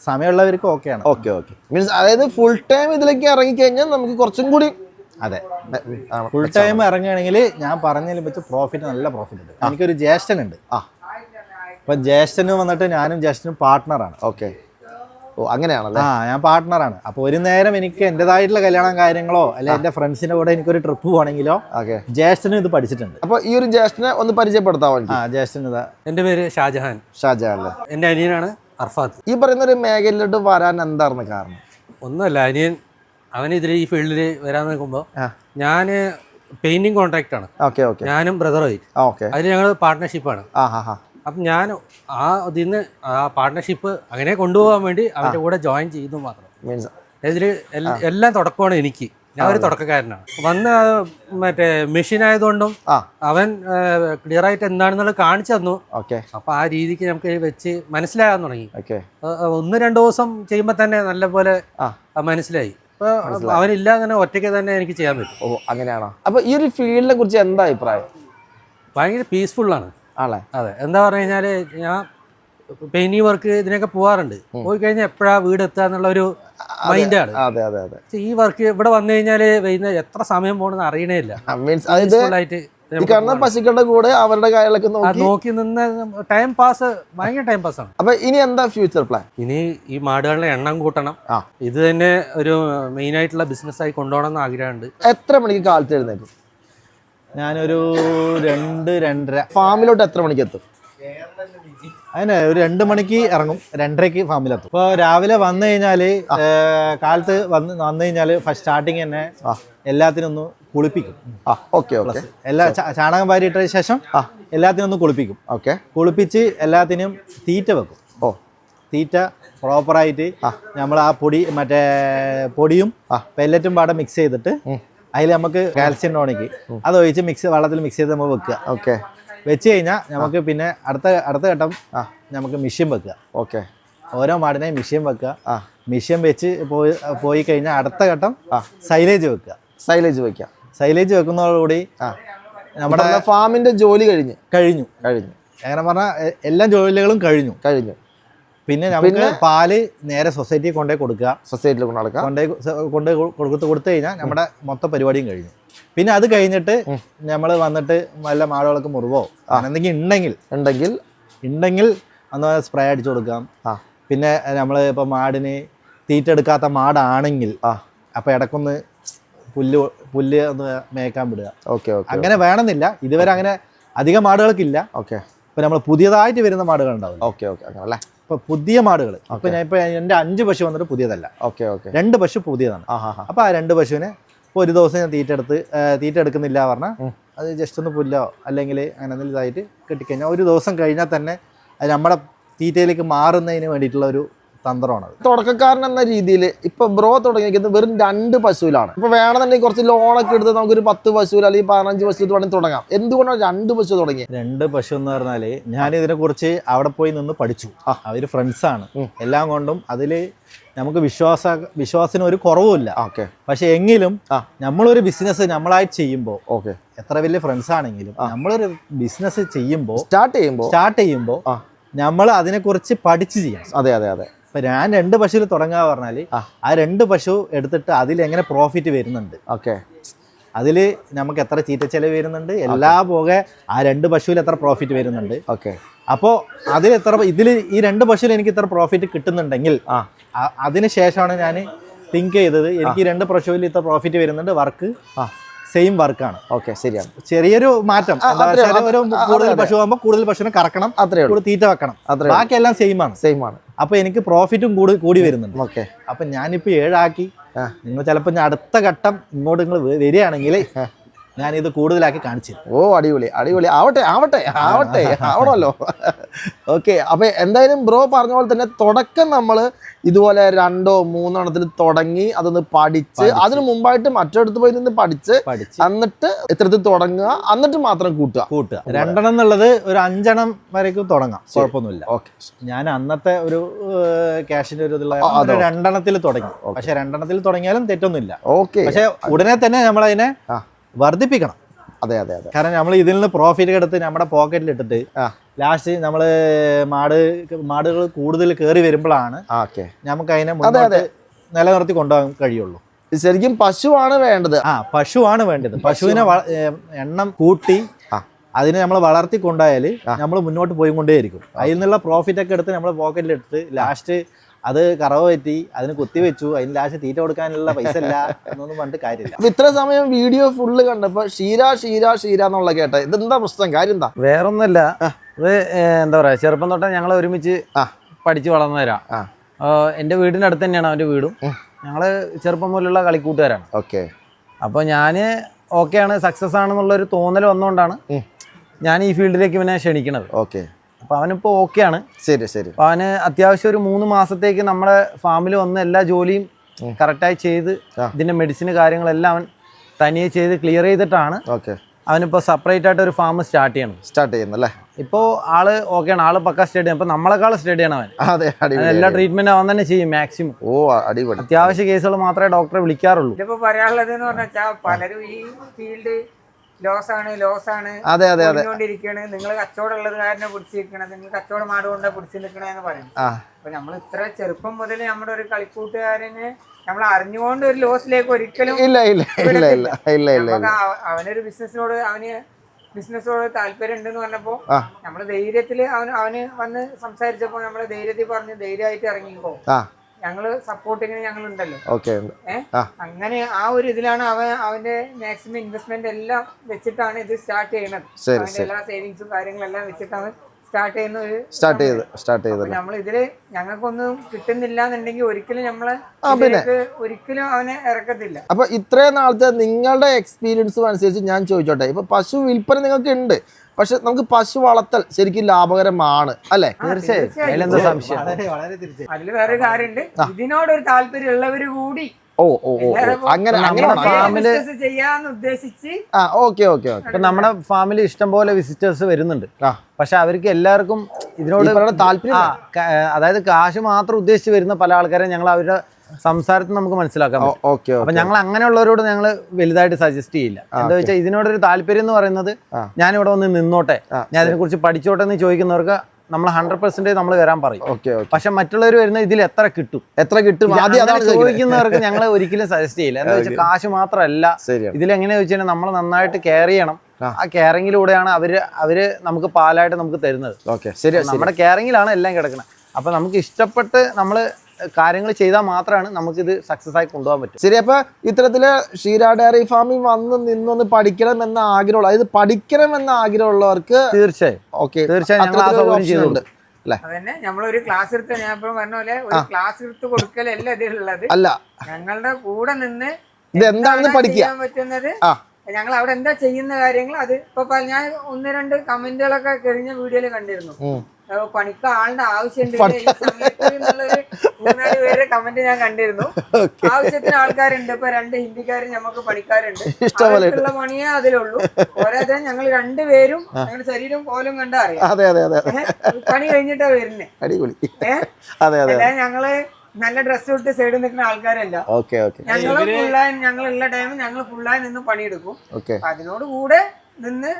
സമയമുള്ളവർക്ക് ഓക്കെയാണ്. ഓക്കെ മീൻസ് അതായത് ഫുൾ ടൈം ഇതിലേക്ക് ഇറങ്ങിക്കഴിഞ്ഞാൽ നമുക്ക് കുറച്ചും കൂടി ഫുൾ ടൈം ഇറങ്ങുകയാണെങ്കിൽ ഞാൻ പറഞ്ഞതിൽ വെച്ച് പ്രോഫിറ്റ്, നല്ല പ്രോഫിറ്റ് ഉണ്ട്. എനിക്കൊരു ജ്യേഷ്ഠനുണ്ട്. അപ്പം ജ്യേഷ്ഠന് വന്നിട്ട് ഞാനും ജ്യേഷ്ഠനും പാർട്ട്ണറാണ്. അങ്ങനെയാണല്ലേ? ഞാൻ പാർട്ട്ണറാണ്. അപ്പോൾ ഒരു നേരം എനിക്ക് എൻ്റെതായിട്ടുള്ള കല്യാണം കാര്യങ്ങളോ അല്ലെ എൻ്റെ ഫ്രണ്ട്സിൻ്റെ കൂടെ എനിക്കൊരു ട്രിപ്പ് പോകണമെങ്കിലോ ജ്യേഷ്ഠനും ഇത് പഠിച്ചിട്ടുണ്ട്. അപ്പോൾ ഈ ഒരു ജ്യേഷ്ഠനെ ഒന്ന് പരിചയപ്പെടുത്താമോ? ജ്യേഷ്ഠൻ ഇതാ. എൻ്റെ പേര് ഷാജഹാൻ. അല്ലേ? എൻ്റെ അനിയനാണ് അർഫാത്ത്. ഈ പറയുന്ന ഒരു മേഖലയിലോട്ട് വരാൻ എന്തായിരുന്നു കാരണം? ഒന്നുമല്ല, അവൻ ഈ ഫീൽഡിൽ വരാൻ നിൽക്കുമ്പോൾ ഞാൻ പെയിന്റിങ് കോൺട്രാക്റ്റാണ്. ഞാനും ബ്രദറുമായിട്ട് അതിൽ ഞങ്ങൾ പാർട്ട്ണർഷിപ്പാണ്. അപ്പം ഞാൻ ഇതിന്ന് ആ പാർട്ട്ണർഷിപ്പ് അങ്ങനെ കൊണ്ടുപോകാൻ വേണ്ടി അവൻ്റെ കൂടെ ജോയിൻ ചെയ്തു മാത്രം. ഇതിൽ എല്ലാം തുടക്കമാണ് എനിക്ക്. ഞാൻ ഒരു തുടക്കക്കാരനാണ്. വന്ന് മറ്റേ മെഷീൻ ആയതുകൊണ്ടും അവൻ ക്ലിയർ ആയിട്ട് എന്താണെന്നുള്ളത് കാണിച്ചു തന്നു. അപ്പൊ ആ രീതിക്ക് നമുക്ക് വെച്ച് മനസ്സിലാകാൻ തുടങ്ങി. 1-2 ദിവസം ചെയ്യുമ്പോ തന്നെ നല്ലപോലെ മനസ്സിലായി. ഇപ്പൊ അവനില്ലാതെ തന്നെ ഒറ്റയ്ക്ക് തന്നെ എനിക്ക് ചെയ്യാൻ പറ്റും. ഓ അങ്ങനെയാണോ? അപ്പൊ ഈ ഒരു ഫീൽഡിനെ കുറിച്ച് എന്താ അഭിപ്രായം? ഭയങ്കര പീസ്ഫുള്ളാണ്. അതെ, എന്താ പറഞ്ഞു കഴിഞ്ഞാല് ഞാൻ പെയിന്റിങ് വർക്ക് ഇതിനൊക്കെ പോവാറുണ്ട്. പോയി കഴിഞ്ഞാൽ എപ്പോഴാ വീട് എത്തുക എന്നുള്ള ഒരു മൈൻഡാണ്. ഈ വർക്ക് ഇവിടെ വന്നു കഴിഞ്ഞാല് വൈകുന്നേരം എത്ര സമയം പോകണമെന്ന് അറിയണേ ഇല്ല. പശുക്കളുടെ കൂടെ അവരുടെ കാര്യങ്ങളൊക്കെ നോക്കി നിന്ന് ടൈം പാസ്, ഭയങ്കര ടൈം പാസ് ആണ്. അപ്പൊ ഇനി എന്താ ഫ്യൂച്ചർ പ്ലാൻ? ഇനി ഈ മാടുകളുടെ എണ്ണം കൂട്ടണം. ഇത് തന്നെ ഒരു മെയിൻ ആയിട്ടുള്ള ബിസിനസ് ആയി കൊണ്ടുപോകണം എന്ന് ആഗ്രഹമുണ്ട്. എത്ര മണിക്ക് കാലത്ത് എഴുന്നേക്കും? ഞാനൊരു 2-2:30. ഫാമിലോട്ട് എത്ര മണിക്ക് എത്തും? അതിന് ഒരു 2 മണിക്ക് ഇറങ്ങും, 2:30ക്ക് ഫാമിലെത്തും. ഇപ്പോൾ രാവിലെ വന്നു കഴിഞ്ഞാല് കാലത്ത് വന്നു കഴിഞ്ഞാല് ഫസ്റ്റ് സ്റ്റാർട്ടിങ് തന്നെ എല്ലാത്തിനും ഒന്ന് കുളിപ്പിക്കും. എല്ലാ ചാണകം വാരിയിട്ടതിന് ശേഷം എല്ലാത്തിനും ഒന്ന് കുളിപ്പിക്കും. കുളിപ്പിച്ച് എല്ലാത്തിനും തീറ്റ വെക്കും. തീറ്റ പ്രോപ്പറായിട്ട് നമ്മൾ ആ മറ്റേ പൊടിയും പെല്ലറ്റും പാടെ മിക്സ് ചെയ്തിട്ട് അതിൽ നമുക്ക് കാൽസ്യം ടോണിക്ക് അതൊഴിച്ച് വെള്ളത്തിൽ മിക്സ് ചെയ്ത് നമ്മൾ വെക്കുക. വെച്ച് കഴിഞ്ഞാൽ നമുക്ക് പിന്നെ അടുത്ത ഘട്ടം നമുക്ക് മിഷ്യൻ വെക്കുക. ഓരോ മാടിനെയും മിഷ്യൻ വെക്കുക. മിഷ്യൻ വെച്ച് പോയി കഴിഞ്ഞാൽ അടുത്ത ഘട്ടം സൈലേജ് വെക്കുക. സൈലേജ് വെക്കുന്നതോടുകൂടി നമ്മുടെ ഫാമിന്റെ ജോലി കഴിഞ്ഞു. അങ്ങനെ പറഞ്ഞാൽ എല്ലാ ജോലികളും കഴിഞ്ഞു. പിന്നെ നമുക്ക് പാല് നേരെ സൊസൈറ്റിയിൽ കൊണ്ടുപോയി കൊടുക്കുക. സൊസൈറ്റിയിൽ കൊടുത്തു കഴിഞ്ഞാൽ നമ്മുടെ മൊത്തം പരിപാടിയും കഴിഞ്ഞു. പിന്നെ അത് കഴിഞ്ഞിട്ട് നമ്മൾ വന്നിട്ട് വല്ല മാടുകൾക്ക് മുറിവോ എന്തെങ്കിലും ഉണ്ടെങ്കിൽ അന്ന് സ്പ്രേ അടിച്ചു കൊടുക്കാം. പിന്നെ നമ്മൾ ഇപ്പോൾ മാടിന് തീറ്റ എടുക്കാത്ത മാടാണെങ്കിൽ അപ്പോൾ ഇടക്കൊന്ന് പുല്ല് ഒന്ന് മേക്കാൻ വിടുക. അങ്ങനെ വേണമെന്നില്ല. ഇതുവരെ അങ്ങനെ അധികം മാടുകൾക്കില്ല. ഇപ്പം നമ്മൾ പുതിയതായിട്ട് വരുന്ന മാടുകൾ ഉണ്ടാവും. അല്ലേ? ഇപ്പൊ പുതിയ മാടുകൾ ഇപ്പൊ എൻ്റെ 5 പശു വന്നിട്ട് പുതിയതല്ല. 2 പശു പുതിയതാണ്. അപ്പൊ ആ 2 പശുവിനെ ഒരു ദിവസം ഞാൻ തീറ്റ എടുക്കുന്നില്ല പറഞ്ഞാൽ അത് ജസ്റ്റ് ഒന്ന് പുല്ലോ അല്ലെങ്കിൽ അങ്ങനെ എന്തെങ്കിലും ഇതായിട്ട് കെട്ടിക്കഴിഞ്ഞാൽ ഒരു ദിവസം കഴിഞ്ഞാൽ തന്നെ അത് നമ്മുടെ തീറ്റയിലേക്ക് മാറുന്നതിന് വേണ്ടിയിട്ടുള്ള ഒരു തന്ത്രമാണ്. തുടക്കക്കാരൻ എന്ന രീതിയിൽ ഇപ്പൊ ബ്രോ തുടങ്ങിയിരിക്കുന്നത് വെറും 2 പശുവിലാണ്. ഇപ്പൊ വേണമെന്നുണ്ടെങ്കിൽ കുറച്ച് ലോണൊക്കെ എടുത്ത് നമുക്കൊരു 10 പശുവിൽ അല്ലെങ്കിൽ 15 പശു വേണമെങ്കിൽ തുടങ്ങാം. എന്തുകൊണ്ടാണ് 2 പശു തുടങ്ങിയത്? 2 പശു എന്ന് പറഞ്ഞാല് ഞാൻ ഇതിനെ കുറിച്ച് അവിടെ പോയി നിന്ന് പഠിച്ചു. അവര് ഫ്രണ്ട്സാണ് എല്ലാം കൊണ്ടും. അതില് നമുക്ക് വിശ്വാസത്തിന് ഒരു കുറവുമില്ല. പക്ഷെ എങ്കിലും നമ്മളൊരു ബിസിനസ് നമ്മളായി ചെയ്യുമ്പോൾ എത്ര വലിയ ഫ്രണ്ട്സ് ആണെങ്കിലും നമ്മളൊരു ബിസിനസ് സ്റ്റാർട്ട് ചെയ്യുമ്പോൾ നമ്മൾ അതിനെക്കുറിച്ച് പഠിച്ച് ചെയ്യാം. അതെ. ഇപ്പൊ ഞാൻ 2 പശുവിൽ തുടങ്ങുക പറഞ്ഞാൽ ആ 2 പശു എടുത്തിട്ട് അതിലെങ്ങനെ പ്രോഫിറ്റ് വരുന്നുണ്ട്, അതിൽ നമുക്ക് എത്ര ചീറ്റ ചെലവ് വരുന്നുണ്ട്, എല്ലാ പോകെ ആ 2 പശുവിൽ എത്ര പ്രോഫിറ്റ് വരുന്നുണ്ട്. അപ്പോൾ ഇതിൽ ഈ 2 പശുവിൽ എനിക്ക് ഇത്ര പ്രോഫിറ്റ് കിട്ടുന്നുണ്ടെങ്കിൽ അതിന് ശേഷമാണ് ഞാൻ തിങ്ക് ചെയ്തത് എനിക്ക് 2 പശുവിൽ ഇത്ര പ്രോഫിറ്റ് വരുന്നുണ്ട്. വർക്ക് സെയിം വർക്കാണ്. ശരിയാണ്. ചെറിയൊരു മാറ്റം ഒരു കൂടുതൽ പശു ആകുമ്പോൾ കൂടുതൽ പശുവിനെ കറക്കണം, തീറ്റ വെക്കണം, ബാക്കിയെല്ലാം സെയിം ആണ്. അപ്പൊ എനിക്ക് പ്രോഫിറ്റും കൂടി വരുന്നുണ്ട്. അപ്പൊ ഞാനിപ്പോ 7 ആക്കി. നിങ്ങൾ ചിലപ്പോൾ ഞാൻ അടുത്ത ഘട്ടം ഇങ്ങോട്ട് നിങ്ങൾ വരികയാണെങ്കിൽ ഞാൻ ഇത് കൂടുതലാക്കി കാണിച്ചു. അടിപൊളി. ആവണല്ലോ. അപ്പൊ എന്തായാലും ബ്രോ പറഞ്ഞ പോലെ തന്നെ തുടക്കം നമ്മൾ ഇതുപോലെ 2-3 എണ്ണത്തിൽ തുടങ്ങി അതൊന്ന് പഠിച്ച് അതിന് മുമ്പായിട്ട് മറ്റൊരിടത്ത് പോയി നിന്ന് പഠിച്ച് എന്നിട്ട് ഇത്തരത്തിൽ തുടങ്ങുക, എന്നിട്ട് മാത്രം കൂട്ടുക. 2 എന്നുള്ളത് ഒരു 5 എണ്ണം വരേക്കും തുടങ്ങാം, കുഴപ്പമൊന്നുമില്ല. ഞാൻ അന്നത്തെ ഒരു ക്യാഷിന്റെ ഒരു 2 എണ്ണത്തിൽ തുടങ്ങി. പക്ഷെ 2 എണ്ണത്തിൽ തുടങ്ങിയാലും തെറ്റൊന്നുമില്ല. പക്ഷെ ഉടനെ തന്നെ നമ്മളതിനെ വർദ്ധിപ്പിക്കണം. അതെ. കാരണം നമ്മൾ ഇതിൽ നിന്ന് പ്രോഫിറ്റ് എടുത്ത് നമ്മുടെ പോക്കറ്റിൽ ഇട്ടിട്ട് ലാസ്റ്റ് നമ്മള് മാടുകൾ കൂടുതൽ കയറി വരുമ്പോഴാണ് നമുക്ക് അതിനെ മുന്നോട്ട് നിലനിർത്തി കൊണ്ടുപോകാൻ കഴിയുള്ളൂ. ശരിക്കും പശുവാണ് വേണ്ടത്. പശുവാണ് വേണ്ടത്. പശുവിനെ എണ്ണം കൂട്ടി അതിനെ നമ്മൾ വളർത്തി കൊണ്ടുപോയാൽ നമ്മൾ മുന്നോട്ട് പോയിക്കൊണ്ടേയിരിക്കും. അതിൽ നിന്നുള്ള പ്രോഫിറ്റ് ഒക്കെ എടുത്ത് നമ്മൾ പോക്കറ്റിൽ എടുത്ത് ലാസ്റ്റ് അത് കറവ് പറ്റി അതിന് കുത്തിവെച്ചു, അതിന് ലാസ്റ്റ് തീറ്റ കൊടുക്കാനുള്ള പൈസ ഇല്ല എന്നൊന്നും പറഞ്ഞിട്ട് കാര്യമില്ല. ഇത്ര സമയം വീഡിയോ ഫുള്ള് കണ്ടപ്പോ ഷീര എന്നുള്ള കേട്ടെ, ഇതെന്താ പ്രശ്നം? കാര്യം എന്താ? വേറൊന്നുമല്ല, ഇത് എന്താ പറയാ, ചെറുപ്പം തൊട്ടേ ഞങ്ങൾ ഒരുമിച്ച് പഠിച്ചു വളർന്നവരാ. എൻ്റെ വീടിൻ്റെ അടുത്ത് തന്നെയാണ് അവൻ്റെ വീടും. ഞങ്ങള് ചെറുപ്പം മുതലുള്ള കളിക്കൂട്ടുകാരാണ്. അപ്പോൾ ഞാൻ ഓക്കെയാണ്, സക്സസ് ആണെന്നുള്ളൊരു തോന്നൽ വന്നുകൊണ്ടാണ് ഞാൻ ഈ ഫീൽഡിലേക്ക് ഇവനെ ക്ഷണിക്കണത്. അപ്പോൾ അവനിപ്പോൾ ഓക്കെയാണ്. ശരി. അപ്പോൾ അവന് അത്യാവശ്യം ഒരു 3 മാസത്തേക്ക് നമ്മുടെ ഫാമിൽ വന്ന് എല്ലാ ജോലിയും കറക്റ്റായി ചെയ്ത് ഇതിന്റെ മെഡിസിൻ കാര്യങ്ങളെല്ലാം അവൻ തനിയെ ചെയ്ത് ക്ലിയർ ചെയ്തിട്ടാണ് അവനിപ്പോൾ സെപ്പറേറ്റ് ആയിട്ട് ഒരു ഫാം സ്റ്റാർട്ട് ചെയ്യുന്നു അല്ലേ? ഇപ്പോൾ ആള് ഓക്കെയാണ്, ആള് പക്ക സ്റ്റഡി ആണ്. ഇപ്പൊ നമ്മളെക്കാൾ സ്റ്റഡിയാണ് അവൻ. അതെ, എല്ലാ ട്രീറ്റ്മെന്റ് അവൻ തന്നെ ചെയ്യും മാക്സിമം. അടിപൊളി. അത്യാവശ്യ കേസുകൾ മാത്രമേ ഡോക്ടറെ വിളിക്കാറുള്ളൂ. ഇതിപ്പോ പറയാനുള്ളത് എന്ന് പറഞ്ഞാൽ പലരും ഈ ഫീൽഡ് ലോസ് ആണ് കൊണ്ടിരിക്കുകയാണ്. നിങ്ങൾ കച്ചവടം ഉള്ളത് കാരണം പിടിച്ച് നിൽക്കണം, നിങ്ങൾ കച്ചവടം മാട് കൊണ്ട് പിടിച്ച് നിൽക്കണെന്ന് പറയും. അപ്പൊ നമ്മൾ ഇത്ര ചെറുപ്പം മുതൽ നമ്മുടെ ഒരു കളിക്കൂട്ടുകാരന് നമ്മൾ അറിഞ്ഞുകൊണ്ട് ഒരു ലോസിലേക്ക് ഒരിക്കലും അവനൊരു ബിസിനസ്സിനോട് താല്പര്യം ഉണ്ടെന്ന് പറഞ്ഞപ്പോ നമ്മള് ധൈര്യത്തില് അവന് വന്ന് സംസാരിച്ചപ്പോ നമ്മള് ധൈര്യത്തിൽ പറഞ്ഞ് ധൈര്യമായിട്ട് ഇറങ്ങിക്കോ, ഞങ്ങള് സപ്പോർട്ടിങ്ങിന് ഞങ്ങളുണ്ടല്ലോ. അങ്ങനെ ആ ഒരു ഇതിലാണ് അവന്റെ മാക്സിമം ഇൻവെസ്റ്റ്മെന്റ് എല്ലാം വെച്ചിട്ടാണ് ഇത് സ്റ്റാർട്ട് ചെയ്യുന്നത്. അവന്റെ എല്ലാ സേവിങ്സും കാര്യങ്ങളെല്ലാം വെച്ചിട്ടാണ് സ്റ്റാർട്ട് ചെയ്ത് നമ്മൾ ഇതില് ഞങ്ങൾക്കൊന്നും കിട്ടുന്നില്ല എന്നുണ്ടെങ്കിൽ ഒരിക്കലും നമ്മളെ ഒരിക്കലും അവനെ ഇറക്കത്തില്ല. അപ്പൊ ഇത്രയും നാളത്തെ നിങ്ങളുടെ എക്സ്പീരിയൻസും അനുസരിച്ച് ഞാൻ ചോദിച്ചോട്ടെ, ഇപ്പൊ പശു വിൽപ്പന നിങ്ങൾക്ക് ഉണ്ട്, പക്ഷെ നമുക്ക് പശു വളർത്തൽ ശരിക്കും ലാഭകരമാണ് അല്ലെ? അതില് വേറൊരു കാര്യമുണ്ട്, ഇതിനോടൊരു താല്പര്യം ഉള്ളവര് കൂടി അങ്ങനെ ചെയ്യാന്ന് ഉദ്ദേശിച്ച് ഇപ്പൊ നമ്മുടെ ഫാമിലി ഇഷ്ടം പോലെ വിസിറ്റേഴ്സ് വരുന്നുണ്ട്. പക്ഷെ അവർക്ക് എല്ലാവർക്കും ഇതിനോട് താല്പര്യം, അതായത് കാശ് മാത്രം ഉദ്ദേശിച്ച് വരുന്ന പല ആൾക്കാരെ ഞങ്ങൾ അവരുടെ സംസാരത്തിൽ നമുക്ക് മനസ്സിലാക്കാം. അപ്പൊ ഞങ്ങൾ അങ്ങനെയുള്ളവരോട് ഞങ്ങൾ വലുതായിട്ട് സജസ്റ്റ് ചെയ്യില്ല. എന്താ വെച്ചാൽ ഇതിനോടൊരു താല്പര്യം എന്ന് പറയുന്നത് ഞാനിവിടെ വന്ന് നിന്നോട്ടെ, ഞാൻ ഇതിനെ കുറിച്ച് പഠിച്ചോട്ടെ എന്ന് ചോദിക്കുന്നവർക്ക് നമ്മൾ 100% നമ്മൾ വരാൻ പറയും. പക്ഷെ മറ്റുള്ളവർ വരുന്ന ഇതിൽ എത്ര കിട്ടും ചോദിക്കുന്നവർക്ക് ഞങ്ങൾ ഒരിക്കലും സജസ്റ്റ് ചെയ്യില്ല. എന്താ വെച്ചാൽ കാശ് മാത്രമല്ല, ഇതിലെങ്ങനെയാ വെച്ചാൽ നമ്മൾ നന്നായിട്ട് കെയർ ചെയ്യണം. ആ കെയറിങ്ങിലൂടെയാണ് അവര് നമുക്ക് പാലായിട്ട് നമുക്ക് തരുന്നത്. നമ്മുടെ കെയറിങ്ങിലാണ് എല്ലാം കിടക്കുന്നത്. അപ്പൊ നമുക്ക് ഇഷ്ടപ്പെട്ട് നമ്മള് കാര്യങ്ങൾ ചെയ്താൽ മാത്രമാണ് നമുക്കിത് സക്സസ് ആയി കൊണ്ടുപോകാൻ പറ്റും. ശരി, അപ്പൊ ഇത്തരത്തില് ക്ഷീര ഡയറി ഫാമിൽ വന്ന് നിന്നൊന്ന് പഠിക്കണമെന്ന ആഗ്രഹമുള്ള, അതായത് പഠിക്കണമെന്ന ആഗ്രഹമുള്ളവർക്ക് തീർച്ചയായും അതന്നെ നമ്മളൊരു ക്ലാസ് എടുത്ത് ഞാൻ ഇപ്പം പറഞ്ഞ പോലെ ഒരു ക്ലാസ് എടുത്ത് കൊടുക്കലല്ല ഇതിലുള്ളത്. അല്ല, ഞങ്ങളുടെ കൂടെ നിന്ന് ഇത് എന്താണെന്ന് പഠിക്കാൻ പറ്റുന്നത്, ഞങ്ങൾ അവിടെ എന്താ ചെയ്യുന്ന കാര്യങ്ങൾ അത് ഇപ്പൊ ഞാൻ 1-2 കമന്റുകളൊക്കെ കഴിഞ്ഞ വീഡിയോയിൽ കണ്ടിരുന്നു. പണിക്ക് ആളുടെ ആവശ്യമുണ്ട് ഈ സമയത്ത് എന്നുള്ളൊരു 3-4 പേരുടെ കമന്റ് ഞാൻ കണ്ടിരുന്നു. ആവശ്യത്തിന് ആൾക്കാരുണ്ട്. ഇപ്പൊ 2 ഹിന്ദിക്കാരും നമുക്ക് പണിക്കാരുണ്ട്. അവർക്കുള്ള പണിയേ അതിലുള്ളൂ. പോരാതെ ഞങ്ങൾ 2 പേരും ഞങ്ങളുടെ ശരീരം പോലും കണ്ടാ അറിയാം പണി കഴിഞ്ഞിട്ടാ വരുന്നേ. അല്ല ഞങ്ങള് നല്ല ഡ്രസ്സ് ഇട്ട് സൈഡിൽ നിൽക്കുന്ന ആൾക്കാരല്ല. ഞങ്ങളുള്ള ടൈം ഞങ്ങൾ ഫുള്ളായി നിന്ന് പണിയെടുക്കും. അതിനോട് കൂടെ നിന്ന്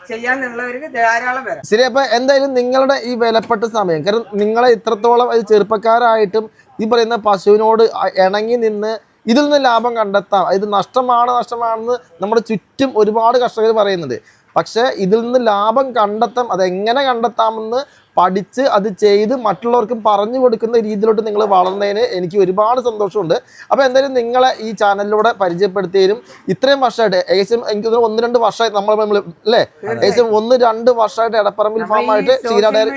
ചെയ്യാന്നുള്ളവർക്ക് ധാരാളം വരാം. ശരി, അപ്പൊ എന്തായാലും നിങ്ങളുടെ ഈ വിലപ്പെട്ട സമയം, കാരണം നിങ്ങളെ ഇത്രത്തോളം ചെറുപ്പക്കാരായിട്ടും ഈ പറയുന്ന പശുവിനോട് ഇണങ്ങി നിന്ന് ഇതിൽ നിന്ന് ലാഭം കണ്ടെത്താം, ഇത് നഷ്ടമാണെന്ന് നമ്മുടെ ചുറ്റും ഒരുപാട് കർഷകർ പറയുന്നുണ്ട്. പക്ഷെ ഇതിൽ നിന്ന് ലാഭം കണ്ടെത്താം, അതെങ്ങനെ കണ്ടെത്താമെന്ന് പഠിച്ച് അത് ചെയ്ത് മറ്റുള്ളവർക്കും പറഞ്ഞു കൊടുക്കുന്ന രീതിയിലോട്ട് നിങ്ങൾ വളർന്നതിന് എനിക്ക് ഒരുപാട് സന്തോഷമുണ്ട്. അപ്പോൾ എന്തായാലും നിങ്ങളെ ഈ ചാനലിലൂടെ പരിചയപ്പെടുത്തിയതിനും ഇത്രയും വർഷമായിട്ട് ഏകദേശം എനിക്ക് 1-2 വർഷമായി നമ്മൾ അല്ലേ, ഏകദേശം 1-2 വർഷമായിട്ട് എടപ്പറമ്പിൽ ഫാമായിട്ട് ക്ഷീര ഡയറി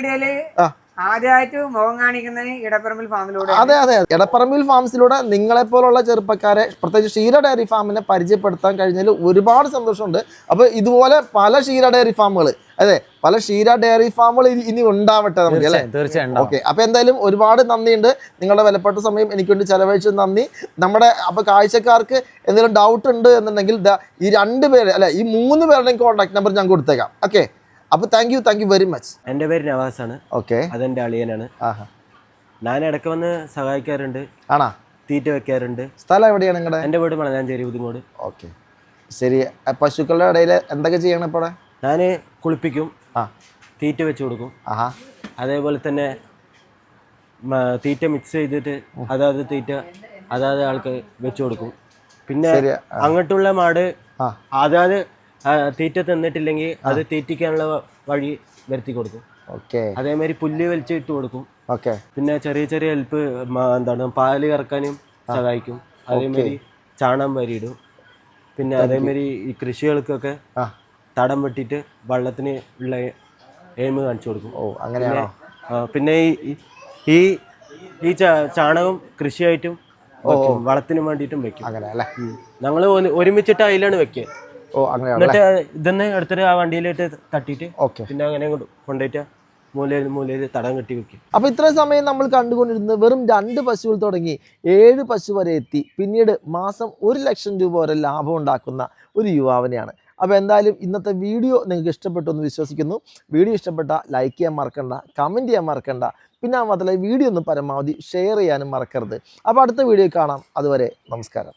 ആദ്യമായിട്ട് മുഖം കാണിക്കുന്നത് ഇടപ്പറമ്പിൽ ഫാമിലൂടെ. അതെ, ഇടപ്പറമ്പിൽ ഫാംസിലൂടെ നിങ്ങളെപ്പോലുള്ള ചെറുപ്പക്കാരെ പ്രത്യേകിച്ച് ക്ഷീര ഡയറി ഫാമിനെ പരിചയപ്പെടുത്താൻ കഴിഞ്ഞതിൽ ഒരുപാട് സന്തോഷമുണ്ട്. അപ്പോൾ ഇതുപോലെ പല ക്ഷീര ഡയറി ഫാമുകൾ, അതെ പല ക്ഷീര ഡയറി ഫാമുകൾ ഇനി ഉണ്ടാവട്ടെ നമുക്ക് അല്ലേ? തീർച്ചയായും. ഓക്കെ, അപ്പോൾ എന്തായാലും ഒരുപാട് നന്ദിയുണ്ട്. നിങ്ങളുടെ വിലപ്പെട്ട സമയം എനിക്ക് വേണ്ടി ചെലവഴിച്ചത് നന്ദി. നമ്മുടെ അപ്പോൾ കാഴ്ചക്കാർക്ക് എന്തെങ്കിലും ഡൗട്ട് ഉണ്ട് എന്നുണ്ടെങ്കിൽ ഈ 2 പേര് അല്ല ഈ 3 പേരുടെയും കോൺടാക്ട് നമ്പർ ഞാൻ കൊടുത്തേക്കാം. ഓക്കെ, അപ്പോൾ താങ്ക് യു വെരി മച്ച്. എൻ്റെ പേര് നവാസാണ്. ഓക്കെ, അതെൻ്റെ അളിയനാണ്. ഞാൻ ഇടയ്ക്ക് വന്ന് സഹായിക്കാറുണ്ട്. ആണോ? തീറ്റ വെക്കാറുണ്ട്. സ്ഥലം എവിടെയാണ് നിങ്ങളുടെ? എൻ്റെ വീട് മണലാഞ്ചേരി ഉദിങ്ങോട്. ഓക്കെ, ശരി. പശുക്കളുടെ ഇടയിൽ എന്തൊക്കെ ചെയ്യണം ഇപ്പോൾ? ഞാൻ കുളിപ്പിക്കും, തീറ്റ വെച്ച് കൊടുക്കും. അതേപോലെ തന്നെ തീറ്റ മിക്സ് ചെയ്തിട്ട് അതാത് തീറ്റ അതാത് ആൾക്ക് വെച്ച് കൊടുക്കും. പിന്നെ അങ്ങോട്ടുള്ള മാട് അതാത് തീറ്റ തിന്നിട്ടില്ലെങ്കിൽ അത് തീറ്റിക്കാനുള്ള വഴി വരുത്തി കൊടുക്കും. അതേമാതിരി പുല്ല് വലിച്ച് ഇട്ട് കൊടുക്കും. പിന്നെ ചെറിയ ചെറിയ ഹെൽപ്പ് എന്താണ് പാല് കറക്കാനും സഹായിക്കും. അതേമാതിരി ചാണകം വരിയിടും. പിന്നെ അതേമാതിരി ഈ കൃഷികൾക്കൊക്കെ തടം വെട്ടിയിട്ട് വെള്ളത്തിന് ഉള്ള എയിം കാണിച്ചു കൊടുക്കും. പിന്നെ ഈ ചാണകം കൃഷിയായിട്ടും വളത്തിനും വേണ്ടിയിട്ടും വെക്കും. ഞങ്ങൾ ഒരുമിച്ചിട്ട് അതിലാണ് വെക്കുക. എന്നിട്ട് ഇതെന്ന് എടുത്തിട്ട് ആ വണ്ടിയിലിട്ട് തട്ടിയിട്ട് പിന്നെ അങ്ങനെ കൊണ്ടുപോയിട്ട് മൂലയിൽ തടം കെട്ടി വെക്കും. അപ്പോൾ ഇത്രയും സമയം നമ്മൾ കണ്ടുകൊണ്ടിരുന്നത് വെറും 2 പശുവിൽ തുടങ്ങി 7 പശു വരെ എത്തി പിന്നീട് മാസം 1 ലക്ഷം രൂപ വരെ ലാഭം ഉണ്ടാക്കുന്ന ഒരു യുവാവിനെയാണ്. അപ്പോൾ എന്തായാലും ഇന്നത്തെ വീഡിയോ നിങ്ങൾക്ക് ഇഷ്ടപ്പെട്ടു എന്ന് വിശ്വസിക്കുന്നു. വീഡിയോ ഇഷ്ടപ്പെട്ട ലൈക്ക് ചെയ്യാൻ മറക്കണ്ട, കമൻറ്റ് ചെയ്യാൻ മറക്കണ്ട, പിന്നെ മാത്രമല്ല വീഡിയോ ഒന്ന് പരമാവധി ഷെയർ ചെയ്യാനും മറക്കരുത്. അപ്പോൾ അടുത്ത വീഡിയോ കാണാം. അതുവരെ നമസ്കാരം.